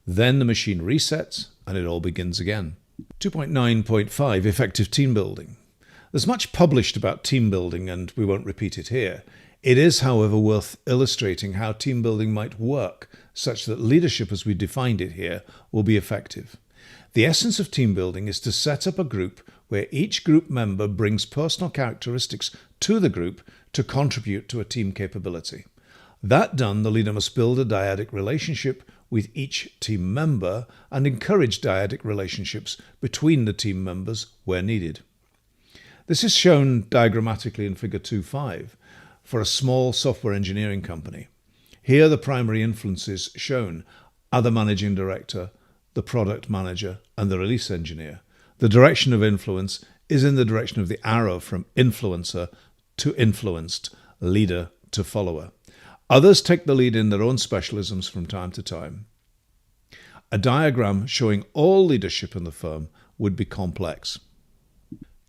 Then the machine resets and it all begins again. 2.9.5 Effective team building. There's much published about team building and we won't repeat it here. It is, however, worth illustrating how team building might work such that leadership as we defined it here will be effective. The essence of team building is to set up a group where each group member brings personal characteristics to the group to contribute to a team capability. That done, the leader must build a dyadic relationship with each team member and encourage dyadic relationships between the team members where needed. This is shown diagrammatically in Figure 2.5 for a small software engineering company. Here the primary influences shown are the managing director, the product manager, and the release engineer. The direction of influence is in the direction of the arrow from influencer to influenced, leader to follower. Others take the lead in their own specialisms from time to time. A diagram showing all leadership in the firm would be complex.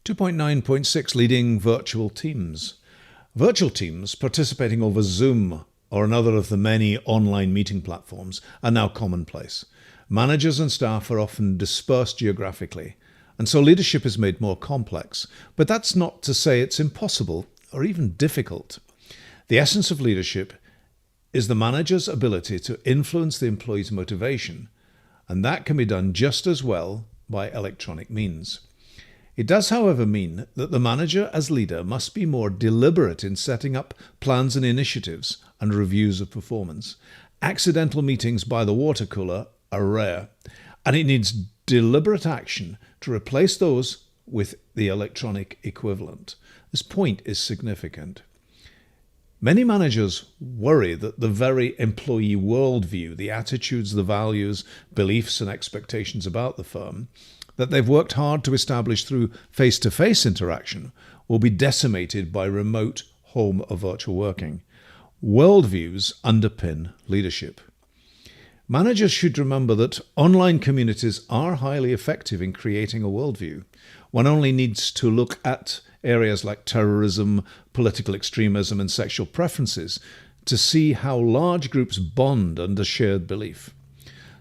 2.9.6 Leading virtual teams. Virtual teams participating over Zoom or another of the many online meeting platforms are now commonplace. Managers and staff are often dispersed geographically, and so leadership is made more complex. But that's not to say it's impossible or even difficult. The essence of leadership is the manager's ability to influence the employee's motivation, and that can be done just as well by electronic means. It does, however, mean that the manager as leader must be more deliberate in setting up plans and initiatives and reviews of performance. Accidental meetings by the water cooler are rare, and it needs deliberate action to replace those with the electronic equivalent. This point is significant. Many managers worry that the very employee worldview, the attitudes, the values, beliefs and expectations about the firm that they've worked hard to establish through face-to-face interaction will be decimated by remote, home or virtual working. Worldviews underpin leadership. Managers should remember that online communities are highly effective in creating a worldview. One only needs to look at areas like terrorism, political extremism, and sexual preferences to see how large groups bond under shared belief.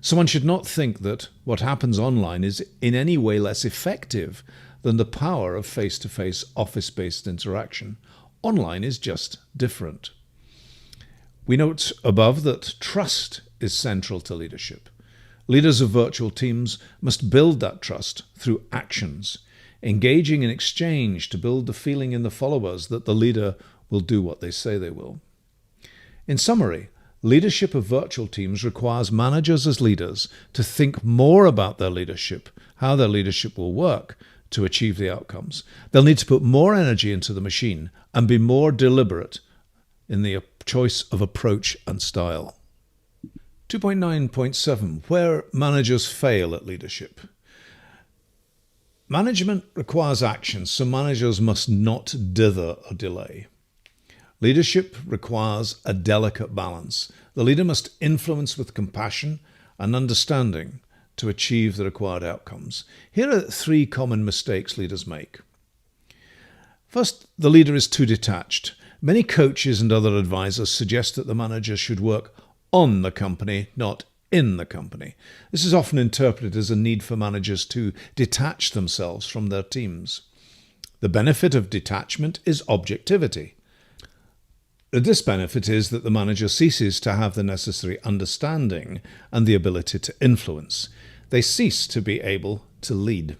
So one should not think that what happens online is in any way less effective than the power of face-to-face office-based interaction. Online is just different. We note above that trust is central to leadership. Leaders of virtual teams must build that trust through actions, engaging in exchange to build the feeling in the followers that the leader will do what they say they will. In summary, leadership of virtual teams requires managers as leaders to think more about their leadership, how their leadership will work to achieve the outcomes. They'll need to put more energy into the machine and be more deliberate in the choice of approach and style. 2.9.7, where managers fail at leadership. Management requires action, so managers must not dither or delay. Leadership requires a delicate balance. The leader must influence with compassion and understanding to achieve the required outcomes. Here are 3 common mistakes leaders make. First, the leader is too detached. Many coaches and other advisors suggest that the manager should work on the company, not in the company. This is often interpreted as a need for managers to detach themselves from their teams. The benefit of detachment is objectivity. The disbenefit is that the manager ceases to have the necessary understanding and the ability to influence. They cease to be able to lead.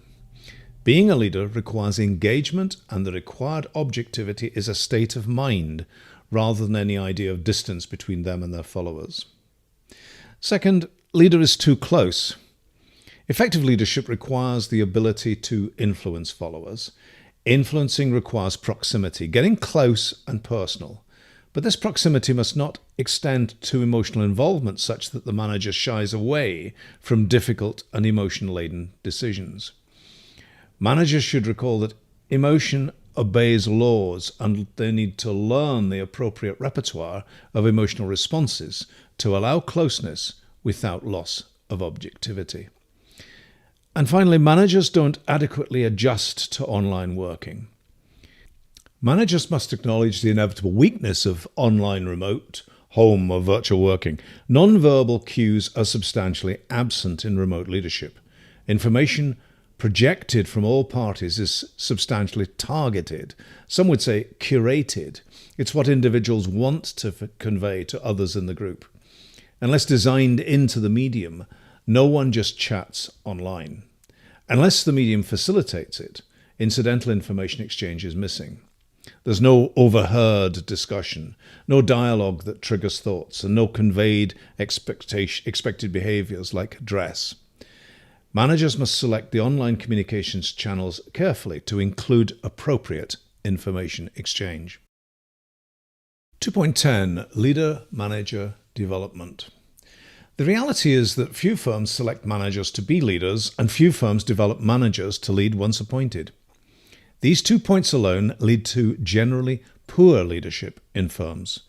Being a leader requires engagement, and the required objectivity is a state of mind rather than any idea of distance between them and their followers. Second, leader is too close. Effective leadership requires the ability to influence followers. Influencing requires proximity, getting close and personal. But this proximity must not extend to emotional involvement such that the manager shies away from difficult and emotion-laden decisions. Managers should recall that emotion obeys laws, and they need to learn the appropriate repertoire of emotional responses to allow closeness without loss of objectivity. And finally, managers don't adequately adjust to online working. Managers must acknowledge the inevitable weakness of online, remote, home or virtual working. Non-verbal cues are substantially absent in remote leadership. Information projected from all parties is substantially targeted. Some would say curated. It's what individuals want to convey to others in the group. Unless designed into the medium, no one just chats online. Unless the medium facilitates it, incidental information exchange is missing. There's no overheard discussion, no dialogue that triggers thoughts, and no conveyed expected behaviors like dress. Managers must select the online communications channels carefully to include appropriate information exchange. 2.10, Leader-Manager Development. The reality is that few firms select managers to be leaders, and few firms develop managers to lead once appointed. These 2 points alone lead to generally poor leadership in firms.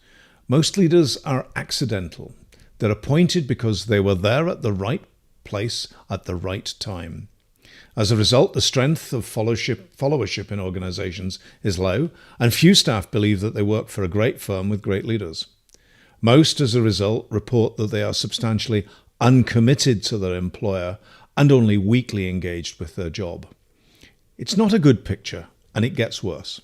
Most leaders are accidental. They're appointed because they were there at the right place at the right time. As a result, the strength of followership in organizations is low, and few staff believe that they work for a great firm with great leaders. Most, as a result, report that they are substantially uncommitted to their employer and only weakly engaged with their job. It's not a good picture, and it gets worse.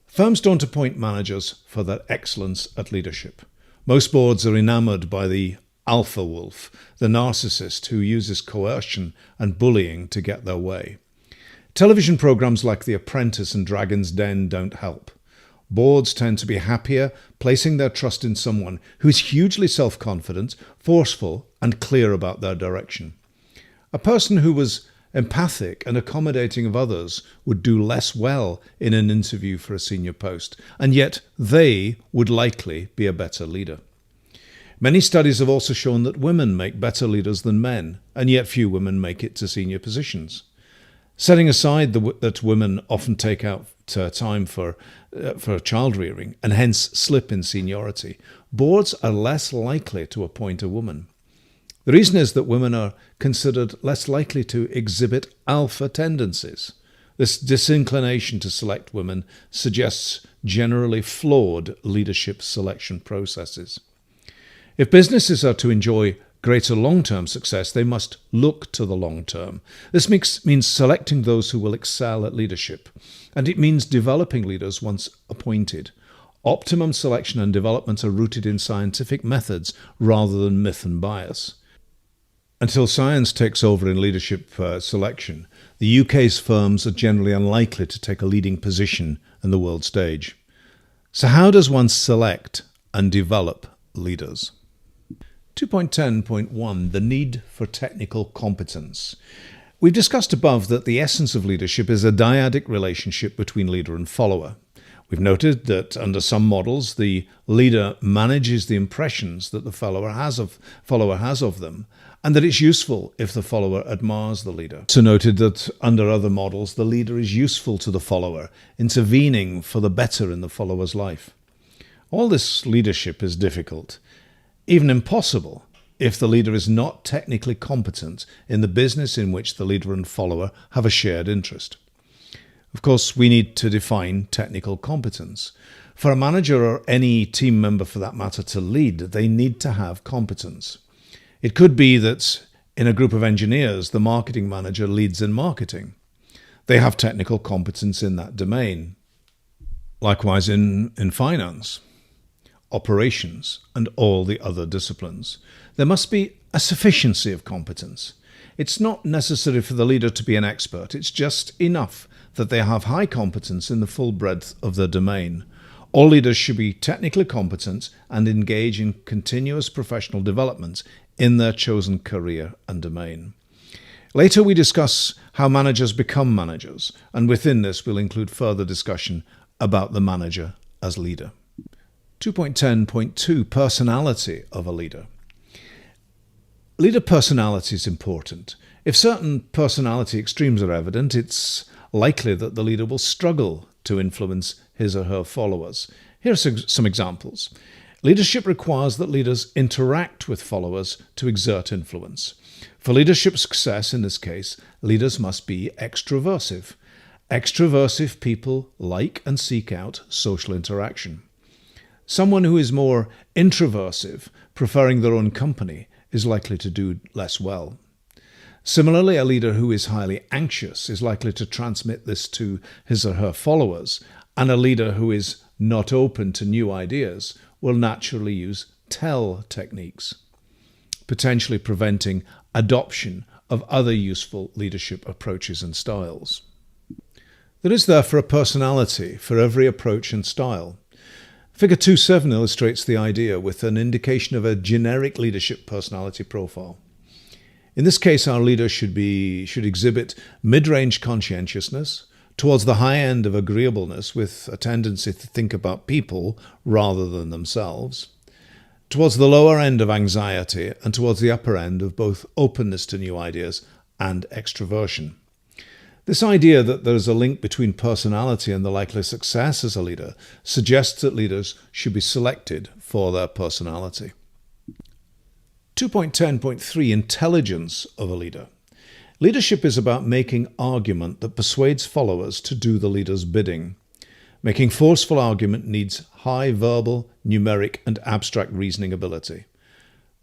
Firms don't appoint managers for their excellence at leadership. Most boards are enamoured by the alpha wolf, the narcissist who uses coercion and bullying to get their way. Television programs like The Apprentice and Dragon's Den don't help. Boards tend to be happier placing their trust in someone who is hugely self-confident, forceful, and clear about their direction. A person who was empathic and accommodating of others would do less well in an interview for a senior post, and yet they would likely be a better leader. Many studies have also shown that women make better leaders than men, and yet few women make it to senior positions. Setting aside that women often take out time for child rearing and hence slip in seniority, boards are less likely to appoint a woman. The reason is that women are considered less likely to exhibit alpha tendencies. This disinclination to select women suggests generally flawed leadership selection processes. If businesses are to enjoy greater long-term success, they must look to the long term. This means selecting those who will excel at leadership, and it means developing leaders once appointed. Optimum selection and development are rooted in scientific methods rather than myth and bias. Until science takes over in leadership selection, the UK's firms are generally unlikely to take a leading position in the world stage. So how does one select and develop leaders? 2.10.1 The need for technical competence. We've discussed above that the essence of leadership is a dyadic relationship between leader and follower. We've noted that under some models, the leader manages the impressions that the follower has of them, and that it's useful if the follower admires the leader. Also noted that under other models, the leader is useful to the follower, intervening for the better in the follower's life. All this leadership is difficult, even impossible, if the leader is not technically competent in the business in which the leader and follower have a shared interest. Of course, we need to define technical competence. For a manager or any team member for that matter to lead, they need to have competence. It could be that in a group of engineers, the marketing manager leads in marketing. They have technical competence in that domain. Likewise in finance, operations, and all the other disciplines. There must be a sufficiency of competence. It's not necessary for the leader to be an expert. It's just enough that they have high competence in the full breadth of their domain. All leaders should be technically competent and engage in continuous professional development in their chosen career and domain. Later we discuss how managers become managers, and within this we'll include further discussion about the manager as leader. 2.10.2 Personality of a leader. Leader personality is important. If certain personality extremes are evident, it's likely that the leader will struggle to influence his or her followers. Here are some examples. Leadership requires that leaders interact with followers to exert influence. For leadership success, in this case, leaders must be extroversive. Extroversive people like and seek out social interaction. Someone who is more introversive, preferring their own company, is likely to do less well. Similarly, a leader who is highly anxious is likely to transmit this to his or her followers, and a leader who is not open to new ideas will naturally use tell techniques, potentially preventing adoption of other useful leadership approaches and styles. There is therefore a personality for every approach and style. Figure 2.7 illustrates the idea with an indication of a generic leadership personality profile. In this case, our leader should exhibit mid-range conscientiousness, towards the high end of agreeableness with a tendency to think about people rather than themselves, towards the lower end of anxiety, and towards the upper end of both openness to new ideas and extroversion. This idea that there is a link between personality and the likely success as a leader suggests that leaders should be selected for their personality. 2.10.3 Intelligence of a leader. Leadership is about making argument that persuades followers to do the leader's bidding. Making forceful argument needs high verbal, numeric, and abstract reasoning ability.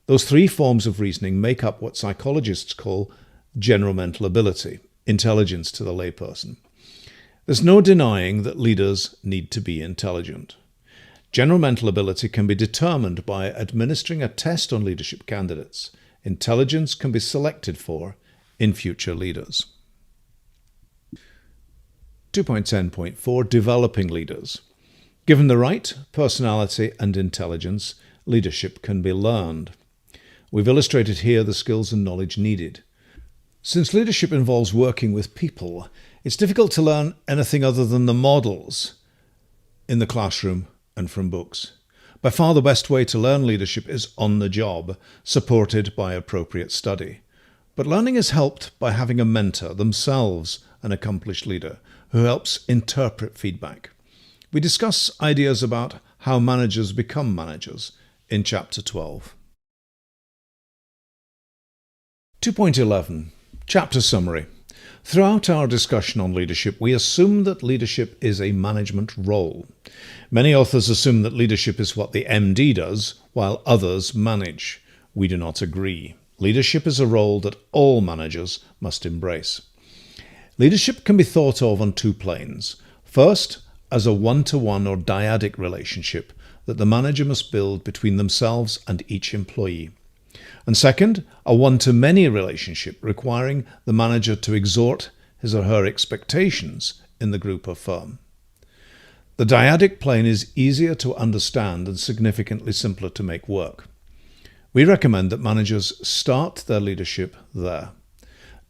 Those three forms of reasoning make up what psychologists call general mental ability. intelligence to the layperson. There's no denying that leaders need to be intelligent. General mental ability can be determined by administering a test on leadership candidates. Intelligence can be selected for in future leaders. 2.10.4 Developing leaders. Given the right personality and intelligence, leadership can be learned. We've illustrated here the skills and knowledge needed. Since leadership involves working with people, it's difficult to learn anything other than the models in the classroom and from books. By far the best way to learn leadership is on the job, supported by appropriate study. But learning is helped by having a mentor, themselves an accomplished leader, who helps interpret feedback. We discuss ideas about how managers become managers in Chapter 12. 2.11 Chapter Summary. Throughout our discussion on leadership, we assume that leadership is a management role. Many authors assume that leadership is what the MD does, while others manage. We do not agree. Leadership is a role that all managers must embrace. Leadership can be thought of on two planes. First, as a one-to-one or dyadic relationship that the manager must build between themselves and each employee. And second, a one-to-many relationship requiring the manager to exhort his or her expectations in the group or firm. The dyadic plane is easier to understand and significantly simpler to make work. We recommend that managers start their leadership there.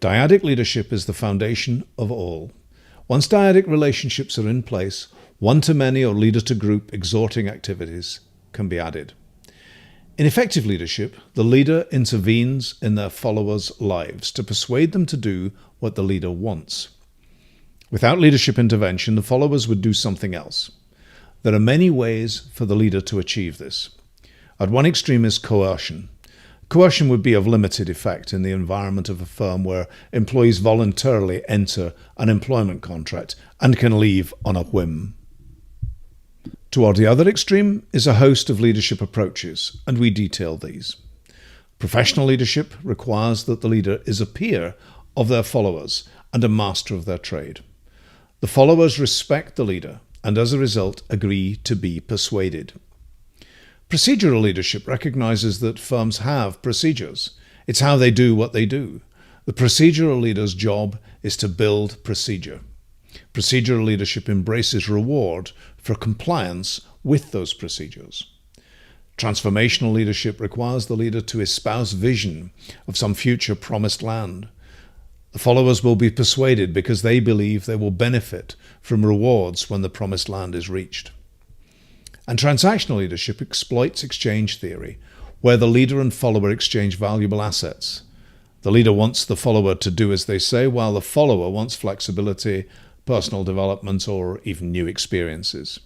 Dyadic leadership is the foundation of all. Once dyadic relationships are in place, one-to-many or leader-to-group exhorting activities can be added. In effective leadership, the leader intervenes in their followers' lives to persuade them to do what the leader wants. Without leadership intervention, the followers would do something else. There are many ways for the leader to achieve this. At one extreme is coercion. Coercion would be of limited effect in the environment of a firm where employees voluntarily enter an employment contract and can leave on a whim. Toward the other extreme is a host of leadership approaches, and we detail these. Professional leadership requires that the leader is a peer of their followers and a master of their trade. The followers respect the leader and as a result agree to be persuaded. Procedural leadership recognizes that firms have procedures. It's how they do what they do. The procedural leader's job is to build procedure. Procedural leadership embraces reward for compliance with those procedures. Transformational leadership requires the leader to espouse vision of some future promised land. The followers will be persuaded because they believe they will benefit from rewards when the promised land is reached. And transactional leadership exploits exchange theory, where the leader and follower exchange valuable assets. The leader wants the follower to do as they say, while the follower wants flexibility, personal development, or even new experiences.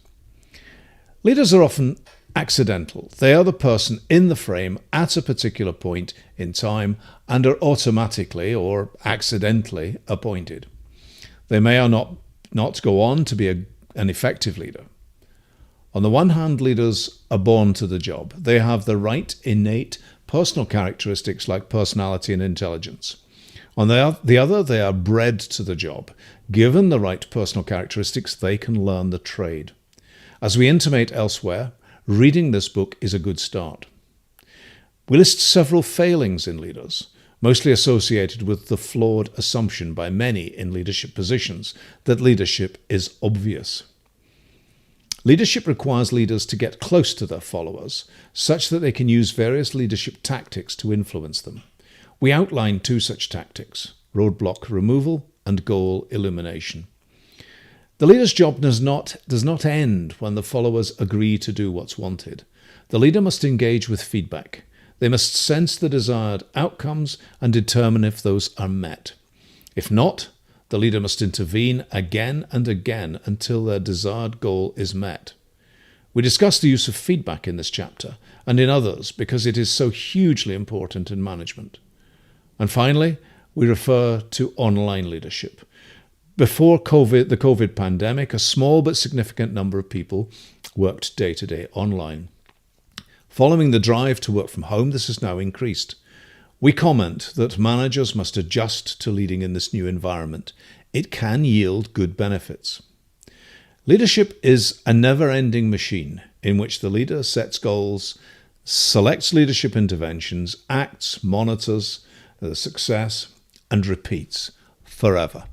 Leaders are often accidental. They are the person in the frame at a particular point in time and are automatically or accidentally appointed. They may or not go on to be an effective leader. On the one hand, leaders are born to the job. They have the right innate personal characteristics like personality and intelligence. On the other, they are bred to the job. Given the right personal characteristics, they can learn the trade. As we intimate elsewhere, reading this book is a good start. We list several failings in leaders, mostly associated with the flawed assumption by many in leadership positions that leadership is obvious. Leadership requires leaders to get close to their followers, such that they can use various leadership tactics to influence them. We outline two such tactics: roadblock removal and goal illumination. The leader's job does not end when the followers agree to do what's wanted. The leader must engage with feedback. They must sense the desired outcomes and determine if those are met. If not, the leader must intervene again and again until their desired goal is met. We discuss the use of feedback in this chapter and in others because it is so hugely important in management. And finally, we refer to online leadership. Before the COVID pandemic, a small but significant number of people worked day-to-day online. Following the drive to work from home, this has now increased. We comment that managers must adjust to leading in this new environment. It can yield good benefits. Leadership is a never-ending machine in which the leader sets goals, selects leadership interventions, acts, monitors the success, and repeats forever.